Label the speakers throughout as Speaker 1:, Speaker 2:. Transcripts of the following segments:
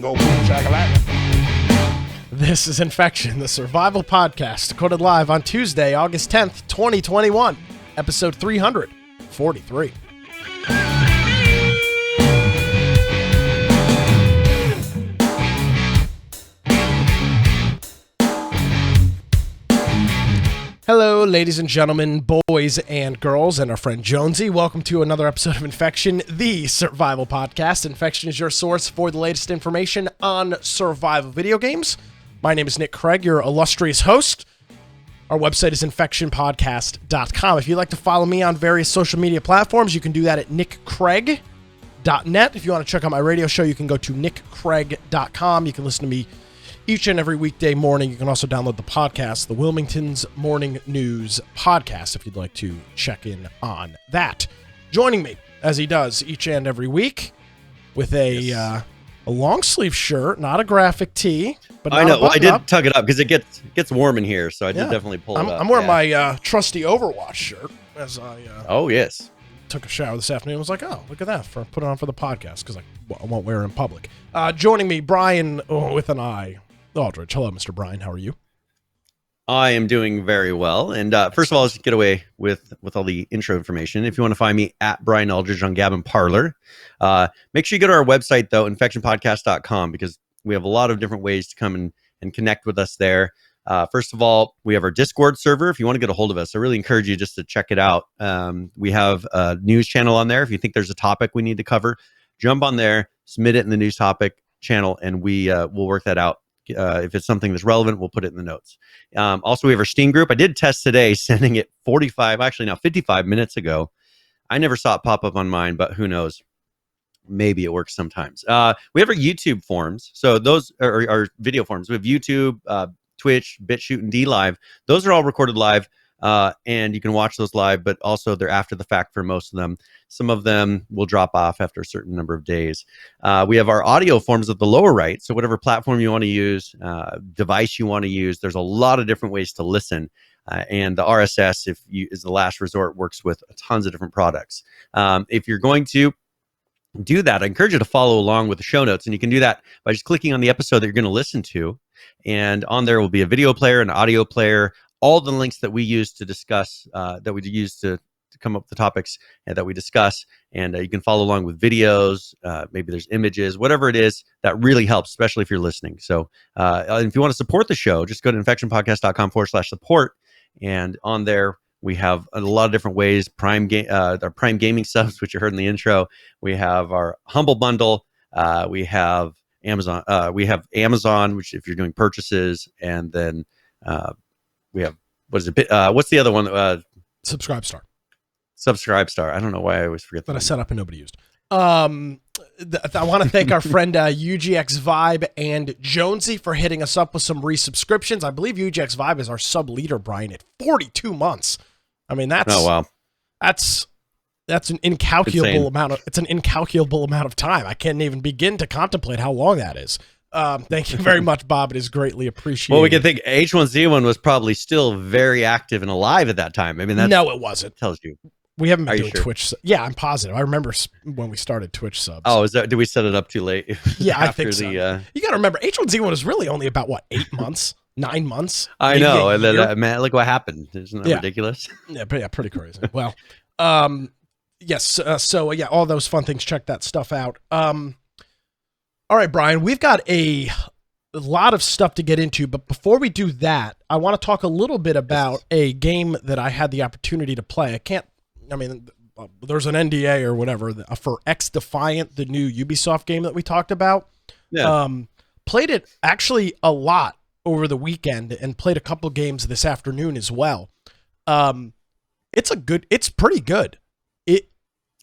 Speaker 1: Go boom shakalaka.
Speaker 2: This is Infection, the survival podcast, recorded live on Tuesday, August 10th, 2021, episode 343. Hello, ladies and gentlemen, boys and girls, and our friend Jonesy. Welcome to another episode of Infection, the survival podcast. Infection is your source for the latest information on survival video games. My name is Nick Craig, your illustrious host. Our website is infectionpodcast.com. If you'd like to follow me on various social media platforms, you can do that at nickcraig.net. If you want to check out my radio show, you can go to nickcraig.com. You can listen to me each and every weekday morning. You can also download the podcast, the Wilmington's Morning News Podcast, if you'd like to check in on that. Joining me, as he does each and every week, with a long sleeve shirt, not a graphic tee. But
Speaker 3: I know. Well, I did tug it up because it gets warm in here, so I did definitely pull it up.
Speaker 2: I'm wearing my trusty Overwatch shirt as I took a shower this afternoon. I was like, oh, look at that, for put it on for the podcast because I won't wear it in public. Joining me, Brian with an I. Aldridge. Hello, Mr. Brian. How are you?
Speaker 3: I am doing very well. And first of all, let's get away with all the intro information. If you want to find me at Brian Aldridge on Gab and Parler, make sure you go to our website, though, infectionpodcast.com, because we have a lot of different ways to come and connect with us there. First of all, we have our Discord server. If you want to get a hold of us, I really encourage you just to check it out. We have a news channel on there. If you think there's a topic we need to cover, jump on there, submit it in the news topic channel, and we'll work that out. If it's something that's relevant, we'll put it in the notes. Also, we have our Steam group. I did test today, sending it 55 minutes ago. I never saw it pop up on mine, but who knows? Maybe it works sometimes. We have our YouTube forums. So those are our video forums. We have YouTube, Twitch, BitChute, and DLive. Those are all recorded live, and you can watch those live, but also they're after the fact for most of them. Some of them will drop off after a certain number of days. We have our audio forms at the lower right. So whatever platform you want to use, device you want to use, there's a lot of different ways to listen. And the RSS, is the last resort, works with tons of different products. If you're going to do that, I encourage you to follow along with the show notes. And you can do that by just clicking on the episode that you're going to listen to. And on there will be a video player, an audio player, all the links that we use to discuss, that we use to come up with the topics that we discuss. And you can follow along with videos, maybe there's images, whatever it is, that really helps, especially if you're listening. So if you want to support the show, just go to infectionpodcast.com/support. And on there, we have a lot of different ways. Our Prime Gaming subs, which you heard in the intro. We have our Humble Bundle. We have Amazon. Which if you're doing purchases, and then we have what's the other one?
Speaker 2: Subscribe Star.
Speaker 3: Subscribe Star. I don't know why I always forget
Speaker 2: that.
Speaker 3: That
Speaker 2: I set up and nobody used. I want to thank our friend UGX Vibe and Jonesy for hitting us up with some resubscriptions. I believe UGX Vibe is our sub leader, Brian, at 42 months. I mean, that's an incalculable amount of time. I can't even begin to contemplate how long that is. Thank you very much, Bob. It is greatly appreciated.
Speaker 3: Well, we can think H1Z1 was probably still very active and alive at that time. I mean,
Speaker 2: no, it wasn't.
Speaker 3: Tells you.
Speaker 2: We haven't been doing Twitch. Yeah, I'm positive. I remember when we started Twitch subs.
Speaker 3: Oh, did we set it up too late?
Speaker 2: Yeah, I think so. You got to remember, H1Z1 was really only about, 8 months, 9 months?
Speaker 3: I know. And then, man, look what happened. Isn't that ridiculous?
Speaker 2: Yeah, pretty crazy. Well, yes. All those fun things. Check that stuff out. All right, Brian, we've got a lot of stuff to get into, but before we do that, I want to talk a little bit about a game that I had the opportunity to play. There's an NDA or whatever for XDefiant, the new Ubisoft game that we talked about. Yeah. Played it actually a lot over the weekend and played a couple games this afternoon as well. It's pretty good.
Speaker 3: And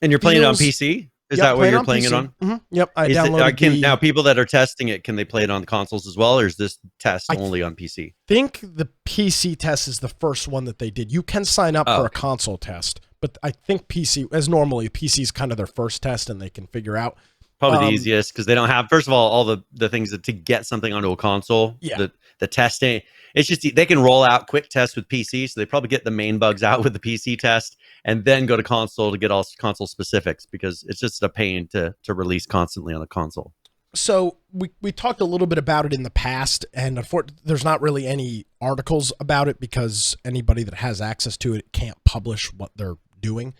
Speaker 3: you're playing it on PC? Is that what you're playing it on?
Speaker 2: Mm-hmm. Yep, I downloaded
Speaker 3: now, people that are testing it, can they play it on consoles as well, or is this test only on PC?
Speaker 2: I think the PC test is the first one that they did. You can sign up for a console test, but I think PC, as normally, PC is kind of their first test, and they can figure out.
Speaker 3: Probably the easiest, because they don't have, first of all the things to get something onto a console.
Speaker 2: Yeah.
Speaker 3: The testing, it's just, they can roll out quick tests with PC, so they probably get the main bugs out with the PC test, and then go to console to get all console specifics, because it's just a pain to release constantly on the console.
Speaker 2: So we talked a little bit about it in the past, and unfortunately, there's not really any articles about it because anybody that has access to it can't publish what they're doing.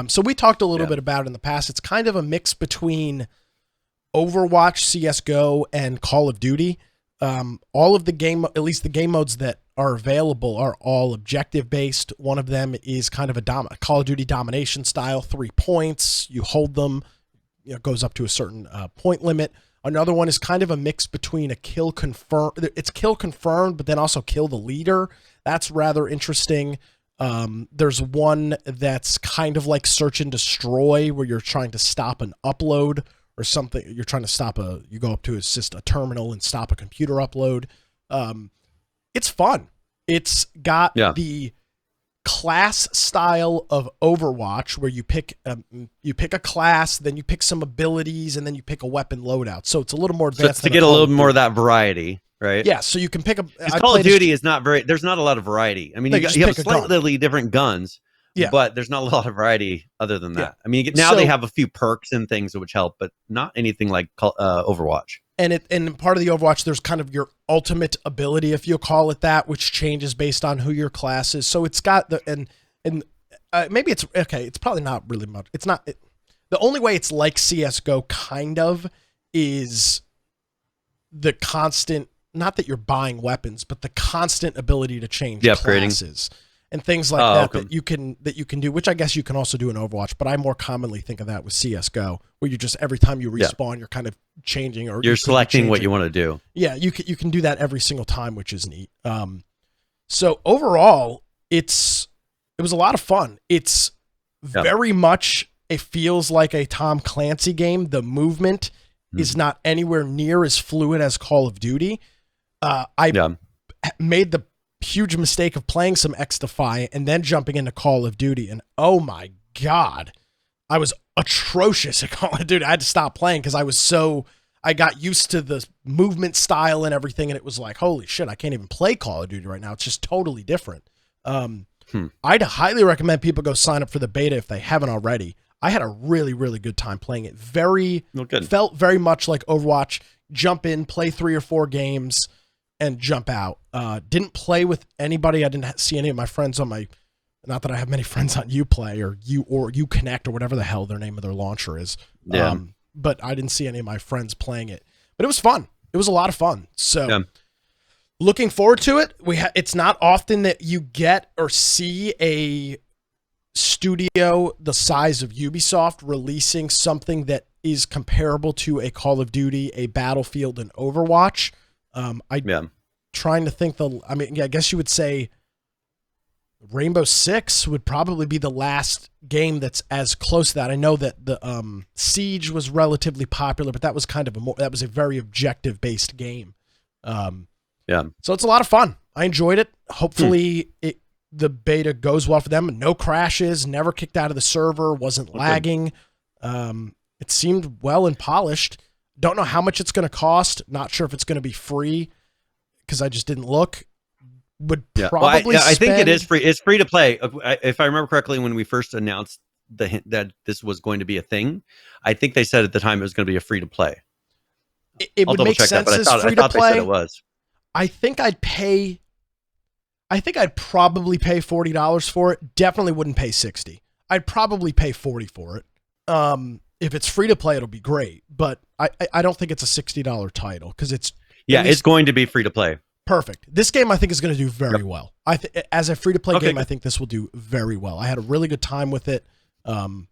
Speaker 2: So we talked a little bit about it in the past. It's kind of a mix between Overwatch, CS:GO, and Call of Duty. All of the game, at least the game modes that are available, are all objective based. One of them is kind of a Call of Duty domination style, 3 points. You hold them, it goes up to a certain point limit. Another one is kind of a mix between a kill confirmed. It's kill confirmed, but then also kill the leader. That's rather interesting. There's one that's kind of like search and destroy, where you're trying to stop an upload or something. You're trying to stop you go up to assist a terminal and stop a computer upload. It's fun. It's got the class style of Overwatch, where you pick a class, then you pick some abilities, and then you pick a weapon loadout. So it's a little more advanced.
Speaker 3: So to get a little more of that variety, right?
Speaker 2: Yeah. So you can pick
Speaker 3: Call of Duty is not very. There's not a lot of variety. I mean, you have slightly different guns, but there's not a lot of variety other than that. I mean, now they have a few perks and things which help, but not anything like Overwatch.
Speaker 2: And part of the Overwatch, there's kind of your ultimate ability, if you'll call it that, which changes based on who your class is. So it's got maybe it's okay. It's probably not really much. It's not. The only way it's like CS:GO kind of is the constant, not that you're buying weapons, but the constant ability to change classes and things like that you can do, which I guess you can also do in Overwatch, but I more commonly think of that with CS:GO, where you just, every time you respawn, you're kind of changing, or
Speaker 3: you're selecting what you want to do.
Speaker 2: Yeah, you can do that every single time, which is neat. So overall, it was a lot of fun. It's very much, it feels like a Tom Clancy game. The movement is not anywhere near as fluid as Call of Duty. I made the huge mistake of playing some XDefiant and then jumping into Call of Duty, and oh my God, I was atrocious at Call of Duty. I had to stop playing because I got used to the movement style and everything, and it was like, holy shit, I can't even play Call of Duty right now. It's just totally different. I'd highly recommend people go sign up for the beta if they haven't already. I had a really, really good time playing it. Felt very much like Overwatch. Jump in, play 3 or 4 games, and jump out. Didn't play with anybody. I didn't see any of my friends on not that I have many friends on Uplay or Uconnect or whatever the hell their name of their launcher is. But I didn't see any of my friends playing it. But it was fun. It was a lot of fun. So looking forward to it. It's not often that you get or see a studio the size of Ubisoft releasing something that is comparable to a Call of Duty, a Battlefield, and Overwatch. Trying to think I guess you would say Rainbow Six would probably be the last game that's as close to that. I know that the Siege was relatively popular, but that was kind of that was a very objective based game. So it's a lot of fun. I enjoyed it. Hopefully the beta goes well for them. No crashes, never kicked out of the server, wasn't lagging. It seemed well and polished. Don't know how much it's going to cost. Not sure if it's going to be free because I just didn't look. Would probably
Speaker 3: I think it is free. It's free to play. If I remember correctly, when we first announced that this was going to be a thing, I think they said at the time it was going to be a free to play.
Speaker 2: It would make sense as free to play.
Speaker 3: They said it was.
Speaker 2: I think I'd probably pay $40 for it. Definitely wouldn't pay $60. I'd probably pay $40 for it. If it's free to play, it'll be great, but I don't think it's a $60 title because it's
Speaker 3: going to be free to play.
Speaker 2: Perfect. This game I think is going to do very well. As a free to play game, I think this will do very well. I had a really good time with it. It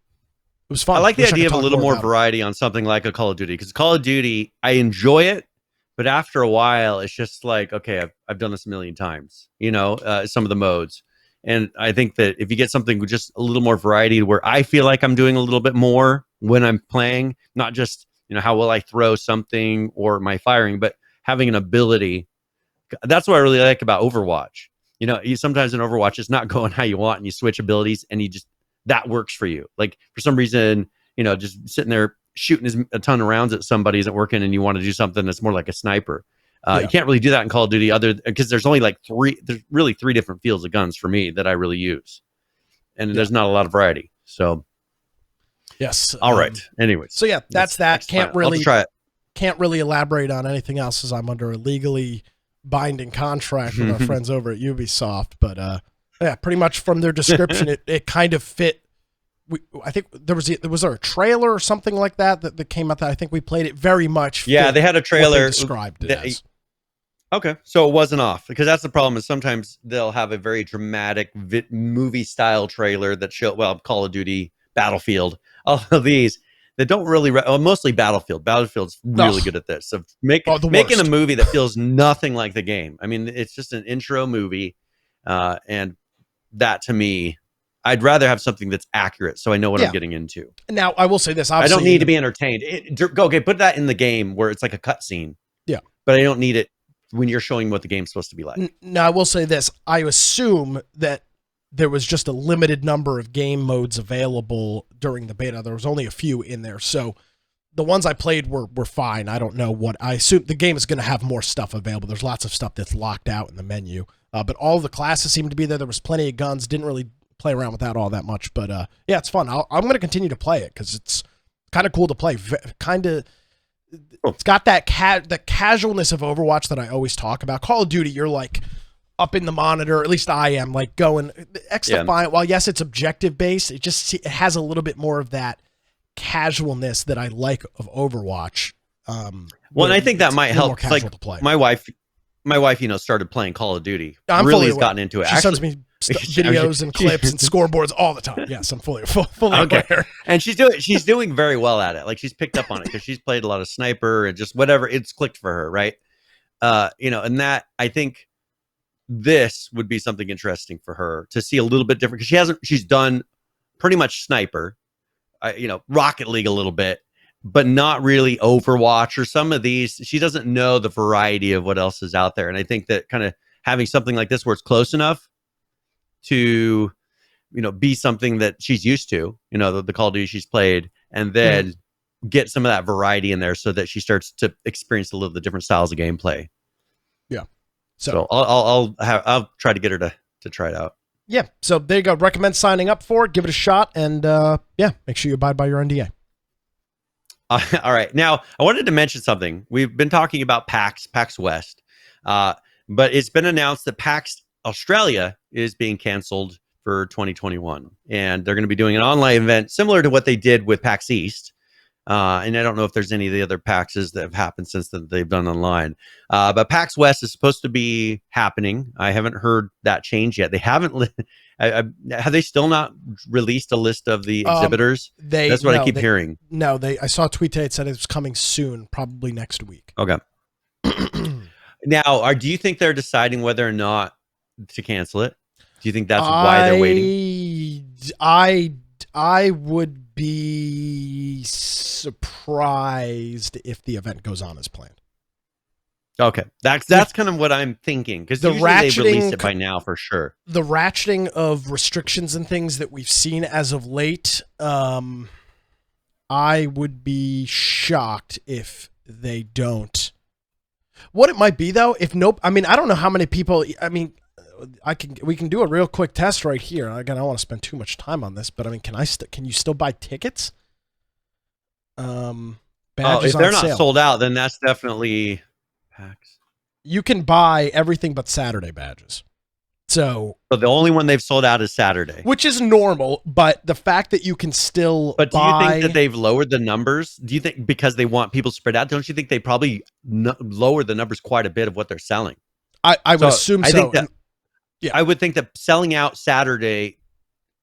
Speaker 2: was fun.
Speaker 3: I like the idea of a little more variety on something like a Call of Duty, because Call of Duty, I enjoy it, but after a while, it's just like, okay, I've done this a million times. Some of the modes. And I think that if you get something with just a little more variety where I feel like I'm doing a little bit more when I'm playing, not just, how will I throw something or my firing, but having an ability. That's what I really like about Overwatch. You sometimes in Overwatch, it's not going how you want and you switch abilities and that works for you. Like for some reason, just sitting there shooting a ton of rounds at somebody isn't working and you want to do something that's more like a sniper. You can't really do that in Call of Duty because there's only there's really 3 different fields of guns for me that I really use. And there's not a lot of variety. So
Speaker 2: yes.
Speaker 3: All right. Anyways.
Speaker 2: So that's that. Can't can't really elaborate on anything else as I'm under a legally binding contract with our friends over at Ubisoft. But yeah, pretty much from their description, it kind of fit. I think was there a trailer or something like that came out that I think we played it very much.
Speaker 3: Yeah, they had a trailer
Speaker 2: described it as.
Speaker 3: Okay, so it wasn't off, because that's the problem is sometimes they'll have a very dramatic movie style trailer that show, well, Call of Duty, Battlefield, all of these that don't really, mostly Battlefield. Battlefield's really good at this, of making a movie that feels nothing like the game. I mean, it's just an intro movie, and that to me, I'd rather have something that's accurate so I know what I'm getting into.
Speaker 2: Now, I will say this,
Speaker 3: I don't need to be entertained. Okay, put that in the game where it's like a cutscene.
Speaker 2: Yeah.
Speaker 3: But I don't need it when you're showing what the game's supposed to be like.
Speaker 2: Now, I will say this. I assume that there was just a limited number of game modes available during the beta. There was only a few in there. So the ones I played were fine. I don't know what... I assume the game is going to have more stuff available. There's lots of stuff that's locked out in the menu. But all the classes seemed to be there. There was plenty of guns. Didn't really play around with that all that much. But yeah, it's fun. I'm going to continue to play it because it's kind of cool to play. Kind of... It's got that the casualness of Overwatch that I always talk about. Call of Duty, you're like up in the monitor, at least I am, like going XDefiant. While yes, it's objective based, it has a little bit more of that casualness that I like of Overwatch.
Speaker 3: Well, and I think that might help. Like
Speaker 2: to play.
Speaker 3: my wife, started playing Call of Duty.
Speaker 2: I'm
Speaker 3: really has gotten into it.
Speaker 2: She sends me videos and clips and scoreboards all the time. Yes, I'm fully aware.
Speaker 3: And she's doing very well at it. Like, she's picked up on it because she's played a lot of sniper and just whatever, it's clicked for her, right? And that, I think this would be something interesting for her to see a little bit different, because she's done pretty much sniper, Rocket League a little bit, but not really Overwatch or some of these. She doesn't know the variety of what else is out there. And I think that kind of having something like this where it's close enough to, be something that she's used to, the Call of Duty she's played, and then get some of that variety in there so that she starts to experience a little of the different styles of gameplay.
Speaker 2: Yeah.
Speaker 3: So I'll try to get her to try it out.
Speaker 2: Yeah. So there you go. Recommend signing up for it. Give it a shot. And make sure you abide by your NDA.
Speaker 3: All right. Now, I wanted to mention something. We've been talking about PAX West, but it's been announced that PAX Australia is being canceled for 2021, and they're going to be doing an online event similar to what they did with PAX East. And I don't know if there's any of the other PAXs that have happened since that they've done online. But PAX West is supposed to be happening. I haven't heard that change yet. They haven't. Have they still not released a list of the exhibitors? That's what I keep hearing.
Speaker 2: No, I saw a tweet today. It said it was coming soon, probably next week.
Speaker 3: Okay. Now, do you think they're deciding whether or not to cancel it? Do you think that's why they're waiting?
Speaker 2: I would be surprised if the event goes on as planned.
Speaker 3: Okay, that's kind of what I'm thinking, because they've released it by now for sure.
Speaker 2: The ratcheting of restrictions and things that we've seen as of late, I would be shocked if they don't. What it might be though, I don't know how many people. We can do a real quick test right here. Again, I don't want to spend too much time on this, but can you still buy tickets?
Speaker 3: If they're not sold out, then that's definitely PAX.
Speaker 2: You can buy everything but Saturday badges. So
Speaker 3: the only one they've sold out is Saturday,
Speaker 2: which is normal. But the fact that you can still,
Speaker 3: do you think that they've lowered the numbers? Do you think because they want people spread out? Don't you think they probably lower the numbers quite a bit of what they're selling?
Speaker 2: I would assume so.
Speaker 3: I would think that selling out Saturday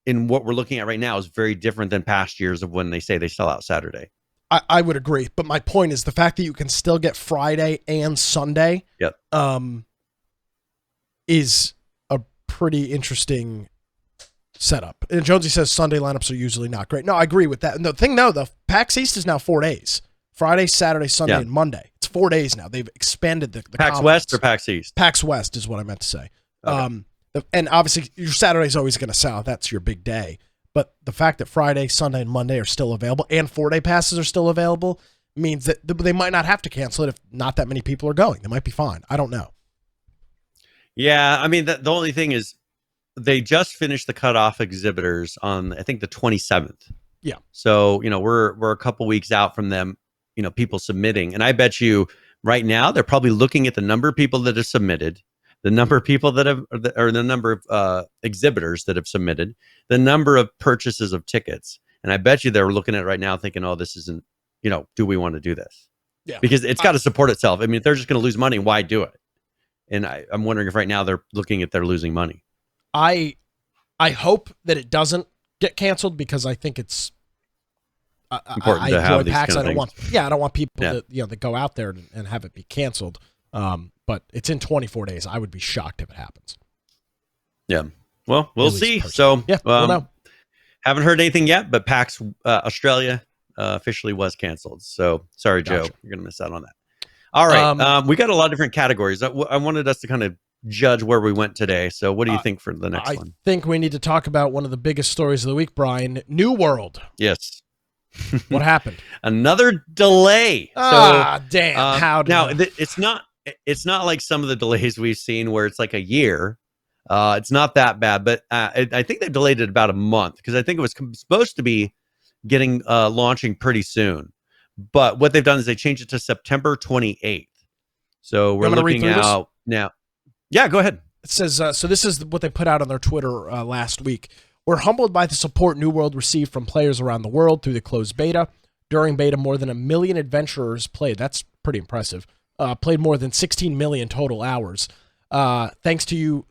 Speaker 3: in what we're looking at right now is very different than past years of when they say they sell out Saturday.
Speaker 2: I would agree, but my point is the fact that you can still get Friday and Sunday.
Speaker 3: Yep.
Speaker 2: Is a pretty interesting setup. And Jonesy says Sunday lineups are usually not great. No, I agree with that. And the thing though, the PAX East is now 4 days: Friday, Saturday, Sunday, and Monday. It's 4 days now. They've expanded the
Speaker 3: PAX conference. West or PAX East?
Speaker 2: PAX West is what I meant to say.
Speaker 3: Okay.
Speaker 2: And obviously your Saturday's always going to sell. That's your big day. But the fact that Friday, Sunday, and Monday are still available and 4-day passes are still available means that they might not have to cancel it if not that many people are going. They might be fine. I don't know.
Speaker 3: Yeah, I mean, the only thing is they just finished the cutoff exhibitors on, I think, the 27th.
Speaker 2: Yeah.
Speaker 3: So, we're a couple weeks out from them people submitting. And I bet you right now they're probably looking at the number of people that have submitted, the number of people that have, or the number of exhibitors that have submitted, the number of purchases of tickets. And I bet you they're looking at it right now thinking, oh, this isn't, do we want to do this?
Speaker 2: Yeah.
Speaker 3: Because it's got to support itself. I mean, if they're just going to lose money, why do it? And I'm wondering if right now they're looking at they're losing money.
Speaker 2: I hope that it doesn't get canceled because I think it's
Speaker 3: important to have these
Speaker 2: PAX.
Speaker 3: kind of
Speaker 2: I don't want people that go out there and have it be canceled. But it's in 24 days. I would be shocked if it happens.
Speaker 3: Yeah. Well, we'll see.
Speaker 2: Personally.
Speaker 3: So
Speaker 2: we'll know.
Speaker 3: Haven't heard anything yet, but PAX Australia officially was canceled. So sorry,
Speaker 2: Gotcha.
Speaker 3: Joe, you're gonna miss out on that. All right, we got a lot of different categories. I wanted us to kind of judge where we went today. So what do you think for the next one?
Speaker 2: I think we need to talk about one of the biggest stories of the week, Brian. New World.
Speaker 3: Yes.
Speaker 2: What happened?
Speaker 3: Another delay.
Speaker 2: Damn. How did
Speaker 3: now it's not like some of the delays we've seen where it's like a year. It's not that bad, but I think they delayed it about a month because I think it was supposed to be getting launching pretty soon. But what they've done is they changed it to September 28th. So we're looking out now. Yeah, go ahead.
Speaker 2: It says, so this is what they put out on their Twitter last week. We're humbled by the support New World received from players around the world through the closed beta. During beta, more than 1 million adventurers played. That's pretty impressive. Played more than 16 million total hours. Thanks to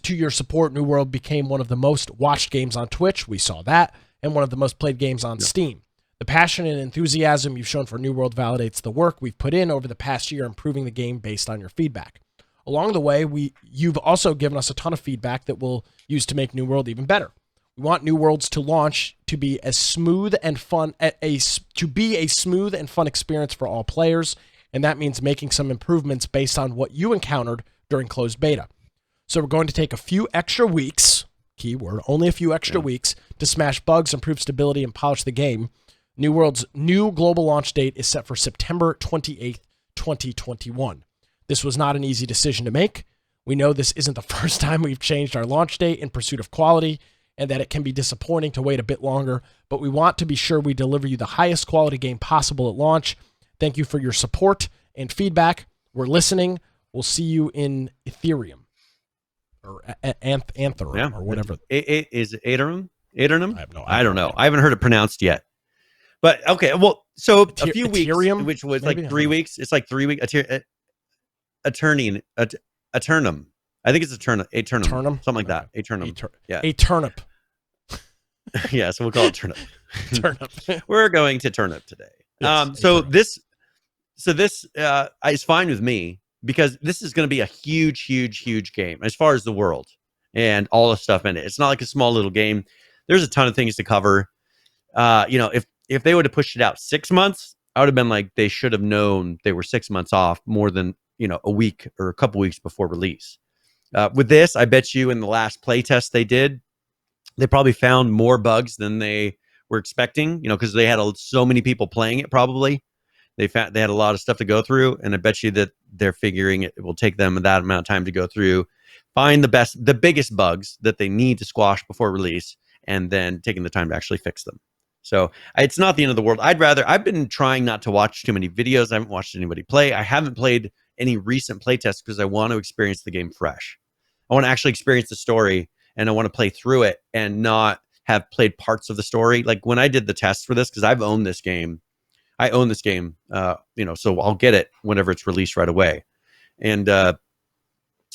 Speaker 2: your support, New World became one of the most watched games on Twitch. We saw that, and one of the most played games on Steam. The passion and enthusiasm you've shown for New World validates the work we've put in over the past year improving the game based on your feedback. Along the way, you've also given us a ton of feedback that we'll use to make New World even better. We want New Worlds to launch to be as smooth and fun a smooth and fun experience for all players, and that means making some improvements based on what you encountered during closed beta. So we're going to take a few extra weeks, keyword, only a few extra weeks, to smash bugs, improve stability, and polish the game. New World's new global launch date is set for September 28th, 2021. This was not an easy decision to make. We know this isn't the first time we've changed our launch date in pursuit of quality, and that it can be disappointing to wait a bit longer, but we want to be sure we deliver you the highest quality game possible at launch. Thank you for your support and feedback. We're listening. We'll see you in Ethereum or Antherum or whatever.
Speaker 3: Is it Aetherum?
Speaker 2: I
Speaker 3: don't know. I haven't heard it pronounced yet. But okay, well, so a few weeks,
Speaker 2: Ethereum,
Speaker 3: which was
Speaker 2: maybe?
Speaker 3: like 3 weeks. It's like 3 weeks. Eternum. I think it's Eternum. Something like that. Eternum. Yeah.
Speaker 2: A turnip.
Speaker 3: Yeah, so we'll call it turnip.
Speaker 2: Turnip.
Speaker 3: We're going to turnip today.
Speaker 2: Yes,
Speaker 3: so this is fine with me because this is going to be a huge game as far as the world and all the stuff in it. It's not like a small little game. There's a ton of things to cover. If they would have pushed it out 6 months, I would have been like, they should have known they were 6 months off more than, a week or a couple weeks before release. With this, I bet you in the last playtest they did, they probably found more bugs than they were expecting, because they had so many people playing it probably. They had a lot of stuff to go through, and I bet you that they're figuring it will take them that amount of time to go through, find the biggest bugs that they need to squash before release, and then taking the time to actually fix them. So it's not the end of the world. I've been trying not to watch too many videos. I haven't watched anybody play. I haven't played any recent playtests because I want to experience the game fresh. I want to actually experience the story, and I want to play through it and not have played parts of the story. Like when I did the tests for this, because I've owned this game. I own this game, so I'll get it whenever it's released right away. And I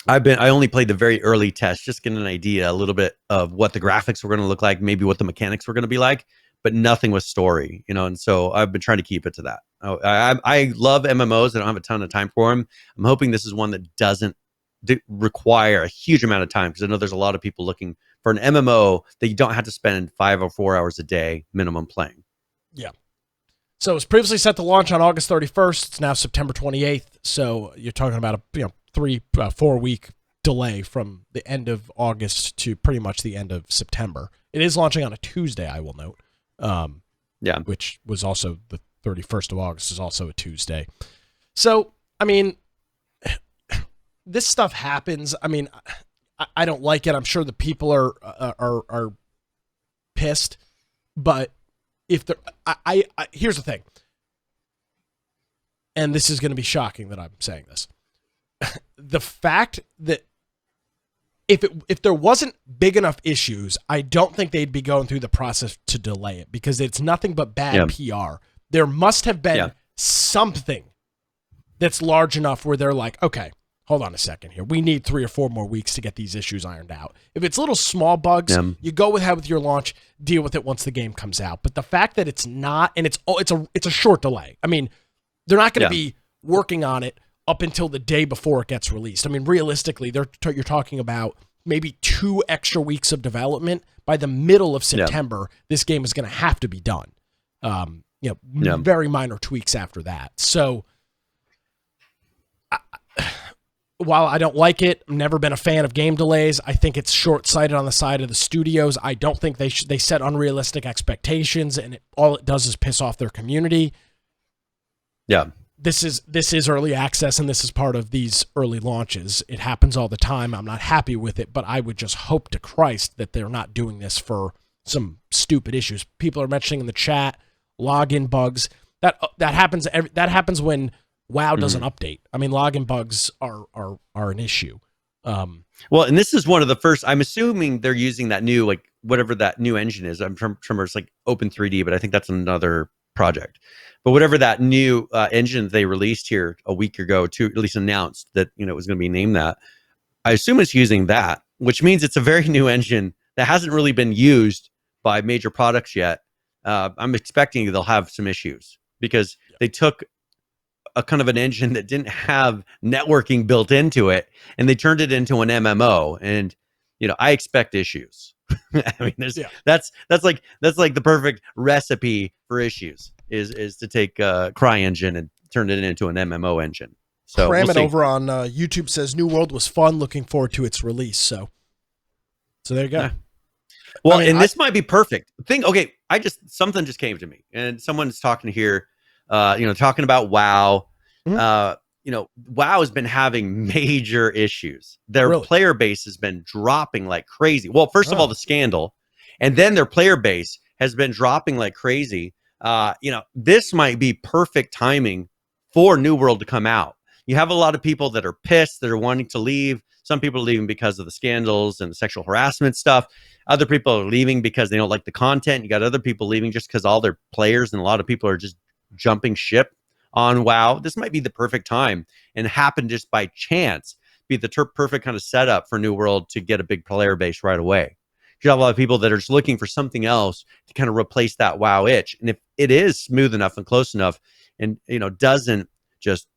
Speaker 3: only played the very early test, just getting an idea a little bit of what the graphics were going to look like, maybe what the mechanics were going to be like, but nothing with story, and so I've been trying to keep it to that. I love MMOs. I don't have a ton of time for them. I'm hoping this is one that doesn't require a huge amount of time, because I know there's a lot of people looking for an MMO that you don't have to spend 5 or 4 hours a day minimum playing.
Speaker 2: Yeah. So it was previously set to launch on August 31st. It's now September 28th. So you're talking about a 3-4 week delay from the end of August to pretty much the end of September. It is launching on a Tuesday, I will note. Which was also the 31st of August is also a Tuesday. So, I mean, this stuff happens. I mean, I don't like it. I'm sure the people are pissed, but if they're, here's the thing. and this is going to be shocking that I'm saying this. The fact that if there wasn't big enough issues, I don't think they'd be going through the process to delay it, because it's nothing but bad PR. There must have been something that's large enough where they're like, okay, hold on a second here. We need 3 or 4 more weeks to get these issues ironed out. If it's little small bugs, you go ahead with your launch, deal with it once the game comes out. But the fact that it's not, and it's a short delay. I mean, they're not going to be working on it up until the day before it gets released. I mean, realistically, you're talking about maybe 2 extra weeks of development. By the middle of September, this game is going to have to be done. Very minor tweaks after that. So, while I don't like it, I've never been a fan of game delays. I think it's short-sighted on the side of the studios. I don't think they set unrealistic expectations, and all it does is piss off their community.
Speaker 3: Yeah.
Speaker 2: This is early access, and this is part of these early launches. It happens all the time. I'm not happy with it, but I would just hope to Christ that they're not doing this for some stupid issues. People are mentioning in the chat login bugs. That happens. That happens when WoW doesn't update. I mean, login bugs are an issue.
Speaker 3: Well, and this is one of the first. I'm assuming they're using that new, like, whatever that new engine is. I'm from it's like Open 3D, but I think that's another project. But whatever that new engine they released here a week ago, to at least announced that it was going to be named that. I assume it's using that, which means it's a very new engine that hasn't really been used by major products yet. I'm expecting they'll have some issues because they took a kind of an engine that didn't have networking built into it, and they turned it into an MMO. And I expect issues. I mean, that's like the perfect recipe for issues is to take CryEngine and turn it into an MMO engine. So
Speaker 2: Kram over on YouTube says New World was fun. Looking forward to its release. So there you go.
Speaker 3: Yeah. Well, this might be perfect. Something just came to me, and someone's talking here, talking about WoW. WoW has been having major issues. Their player base has been dropping like crazy. Well, first of all, the scandal, and then their player base has been dropping like crazy. This might be perfect timing for New World to come out. You have a lot of people that are pissed, that are wanting to leave. Some people are leaving because of the scandals and the sexual harassment stuff. Other people are leaving because they don't like the content. You got other people leaving just because all their players and a lot of people are just jumping ship on WoW. This might be the perfect time, and happen just by chance, be the perfect kind of setup for New World to get a big player base right away. You have a lot of people that are just looking for something else to kind of replace that WoW itch. And if it is smooth enough and close enough and, doesn't just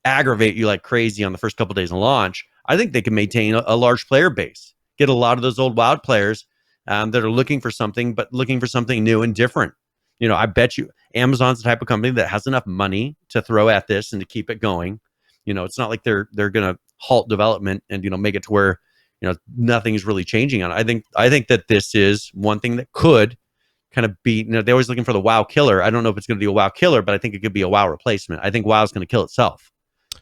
Speaker 3: aggravate you like crazy on the first couple of days of launch, I think they can maintain a large player base, get a lot of those old WoW players that are looking for something, but looking for something new and different. I bet you Amazon's the type of company that has enough money to throw at this and to keep it going. It's not like they're going to halt development and, make it to where, nothing's really changing on it. I think that this is one thing that could kind of be, they're always looking for the WoW killer. I don't know if it's going to be a WoW killer, but I think it could be a WoW replacement. I think WoW is going to kill itself.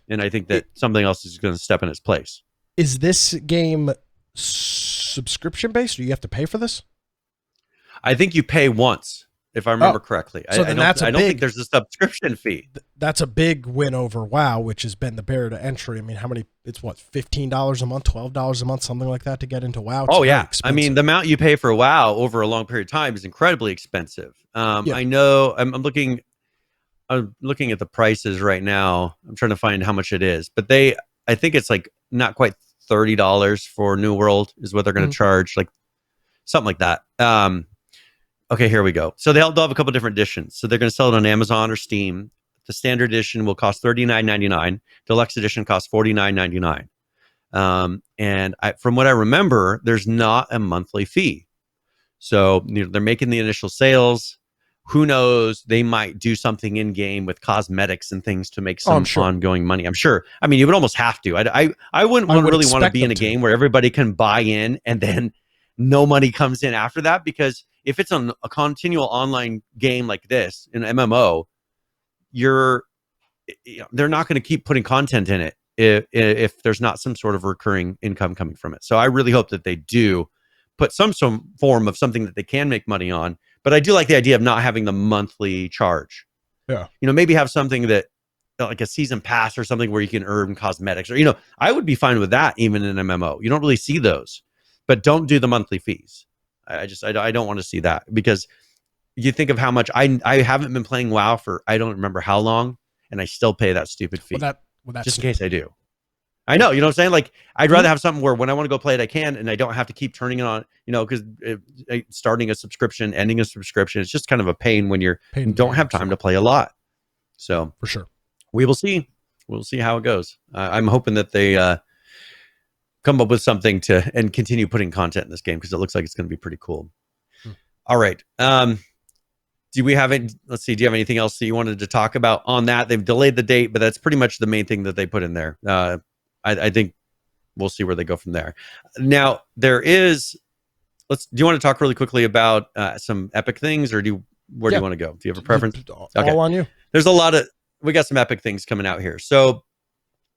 Speaker 3: And I think that something else is going to step in its place.
Speaker 2: Is this game subscription based, or you have to pay for this?
Speaker 3: I think you pay once, if I remember correctly.
Speaker 2: So
Speaker 3: I don't think there's a subscription fee.
Speaker 2: That's a big win over WoW, which has been the barrier to entry. I mean, it's what, $15 a month, $12 a month, something like that to get into WoW? It's
Speaker 3: I mean, the amount you pay for WoW over a long period of time is incredibly expensive. I know I'm looking at the prices right now. I'm trying to find how much it is, but I think it's like not quite $30 for New World is what they're going to charge, like something like that. Okay, here we go. So they'll have a couple different editions. So they're going to sell it on Amazon or Steam. The standard edition will cost $39.99. Deluxe edition costs $49.99. And from what I remember, there's not a monthly fee. So they're making the initial sales. Who knows? They might do something in game with cosmetics and things to make some ongoing money. I'm sure. I mean, you would almost have to. I wouldn't really want to be in a game where everybody can buy in and then no money comes in after that, because if it's a continual online game like this, an MMO, they're not going to keep putting content in it if there's not some sort of recurring income coming from it. So I really hope that they do put some form of something that they can make money on. But I do like the idea of not having the monthly charge.
Speaker 2: Yeah.
Speaker 3: Maybe have something that like a season pass or something where you can earn cosmetics, or I would be fine with that even in MMO. You don't really see those, but don't do the monthly fees. I don't want to see that, because you think of how much I haven't been playing WoW for I don't remember how long, and I still pay that stupid fee just in case I do. I know, you know what I'm saying? Like, I'd rather have something where when I want to go play it, I can, and I don't have to keep turning it on, because starting a subscription, ending a subscription, it's just kind of a pain when you don't have time to play a lot. So
Speaker 2: for sure,
Speaker 3: we will see. We'll see how it goes. I'm hoping that they come up with something and continue putting content in this game, because it looks like it's going to be pretty cool. All right. Do we have it? Let's see. Do you have anything else that you wanted to talk about on that? They've delayed the date, but that's pretty much the main thing that they put in there. I think we'll see where they go from there. Now, there is. Do you want to talk really quickly about some epic things, or where do you want to go? Do you have a preference?
Speaker 2: All on you.
Speaker 3: There's we got some epic things coming out here. So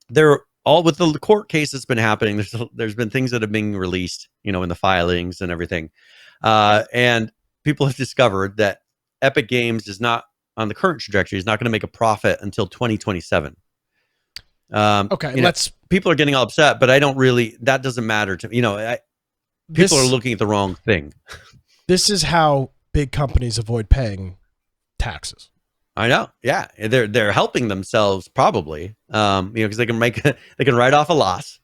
Speaker 3: they're all with the court case that's been happening. There's been things that have been released, in the filings and everything, and people have discovered that Epic Games is not on the current trajectory. Is not going to make a profit until 2027.
Speaker 2: Okay,
Speaker 3: people are getting all upset, but I don't really. That doesn't matter to me. People are looking at the wrong thing. This
Speaker 2: is how big companies avoid paying taxes.
Speaker 3: I know. Yeah, they're helping themselves probably. Because they can write off a loss,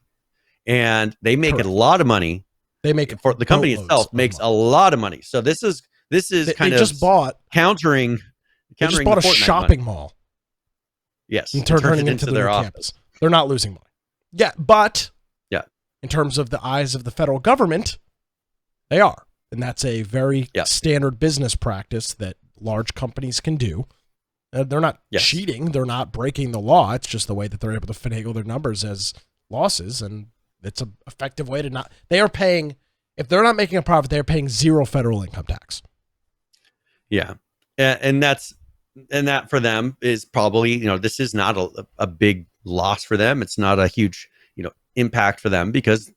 Speaker 3: and they make a lot of money.
Speaker 2: They make it
Speaker 3: for the company itself makes a lot of money. So this is kind of
Speaker 2: just bought
Speaker 3: countering.
Speaker 2: They just bought a shopping mall.
Speaker 3: Yes,
Speaker 2: and turning it into their campus. They're not losing money. Yeah, but in terms of the eyes of the federal government, they are, and that's a very standard business practice that large companies can do. They're not cheating. They're not breaking the law. It's just the way that they're able to finagle their numbers as losses, and it's an effective way to not. They are paying. If they're not making a profit, they're paying zero federal income tax.
Speaker 3: Yeah, and that for them is probably this is not a big loss for them. It's not a huge impact for them, because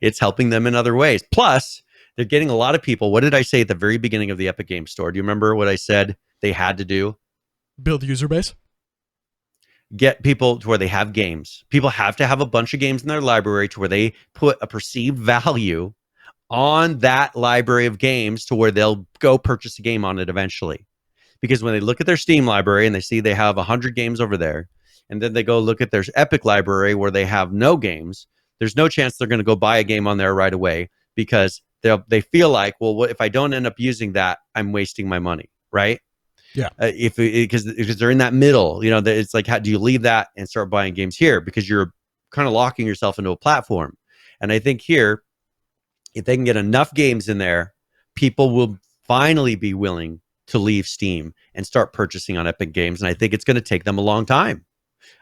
Speaker 3: it's helping them in other ways. Plus, they're getting a lot of people. What did I say at the very beginning of the Epic Games Store? Do you remember what I said they had to do?
Speaker 2: Build user base.
Speaker 3: Get people to where they have games. People have to have a bunch of games in their library to where they put a perceived value on that library of games to where they'll go purchase a game on it eventually. Because when they look at their Steam library and they see they have 100 games over there, and then they go look at their Epic library where they have no games, there's no chance they're going to go buy a game on there right away, because they feel like, well, what if I don't end up using that, I'm wasting my money, right?
Speaker 2: Yeah.
Speaker 3: Because they're in that middle, it's like, how do you leave that and start buying games here? Because you're kind of locking yourself into a platform. And I think here, if they can get enough games in there, people will finally be willing to leave Steam and start purchasing on Epic Games. And I think it's going to take them a long time.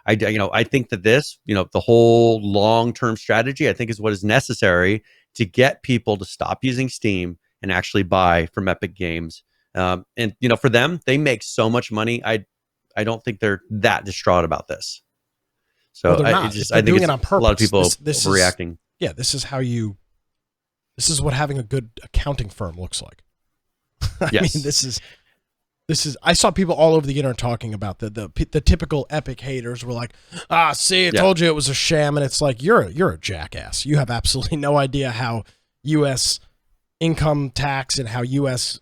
Speaker 3: I think that this, the whole long-term strategy, I think is what is necessary to get people to stop using Steam and actually buy from Epic Games. And for them, they make so much money. I don't think they're that distraught about this. So I think it's on purpose. A lot of people overreacting.
Speaker 2: This is what having a good accounting firm looks like. I mean, this is. I saw people all over the internet talking about the typical Epic haters were like, see, I told you it was a sham. And it's like, you're a jackass. You have absolutely no idea how U.S. income tax and how U.S.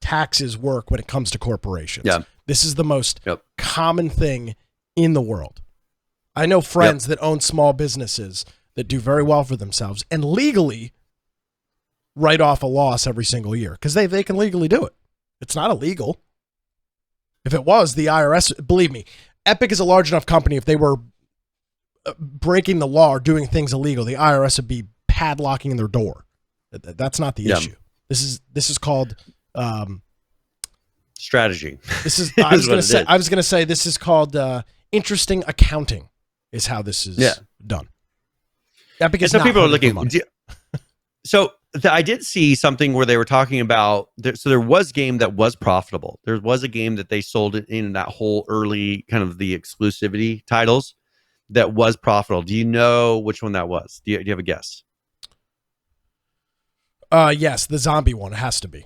Speaker 2: Taxes work when it comes to corporations. Yeah. This is the most common thing in the world. I know friends that own small businesses that do very well for themselves and legally write off a loss every single year because they can legally do it. It's not illegal. If it was, the IRS, believe me, Epic is a large enough company. If they were breaking the law or doing things illegal, the IRS would be padlocking their door. That's not the issue. This is called
Speaker 3: strategy.
Speaker 2: This is I was going to say this is called interesting accounting is how this is done. Epic is
Speaker 3: so
Speaker 2: not
Speaker 3: people are looking. I did see something where they were talking about. There was a game that was profitable. There was a game that they sold it in that whole early kind of the exclusivity titles that was profitable. Do you know which one that was? Do you have a guess?
Speaker 2: Yes, the zombie one. It has to be.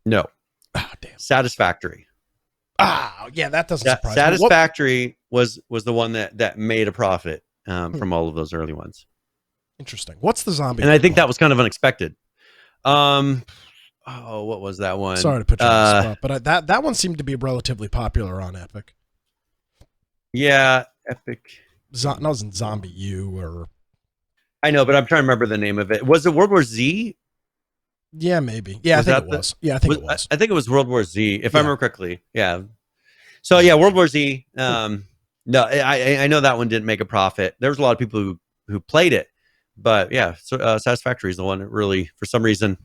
Speaker 3: No.
Speaker 2: Ah, damn.
Speaker 3: Satisfactory.
Speaker 2: Yeah, that doesn't surprise me.
Speaker 3: Satisfactory was the one that made a profit from all of those early ones.
Speaker 2: Interesting. What's the zombie?
Speaker 3: And I think that was kind of unexpected. What was that one?
Speaker 2: Sorry to put you on the spot, but that one seemed to be relatively popular on Epic.
Speaker 3: Yeah, Epic.
Speaker 2: That wasn't Zombie U or.
Speaker 3: I know, but I'm trying to remember the name of it. Was it World War Z?
Speaker 2: Yeah, maybe. Yeah, I think it was. Yeah, I think it was.
Speaker 3: I think it was World War Z, if I remember correctly. Yeah. So yeah, World War Z. No, I know that one didn't make a profit. There was a lot of people who played it, but yeah, Satisfactory is the one that really, for some reason,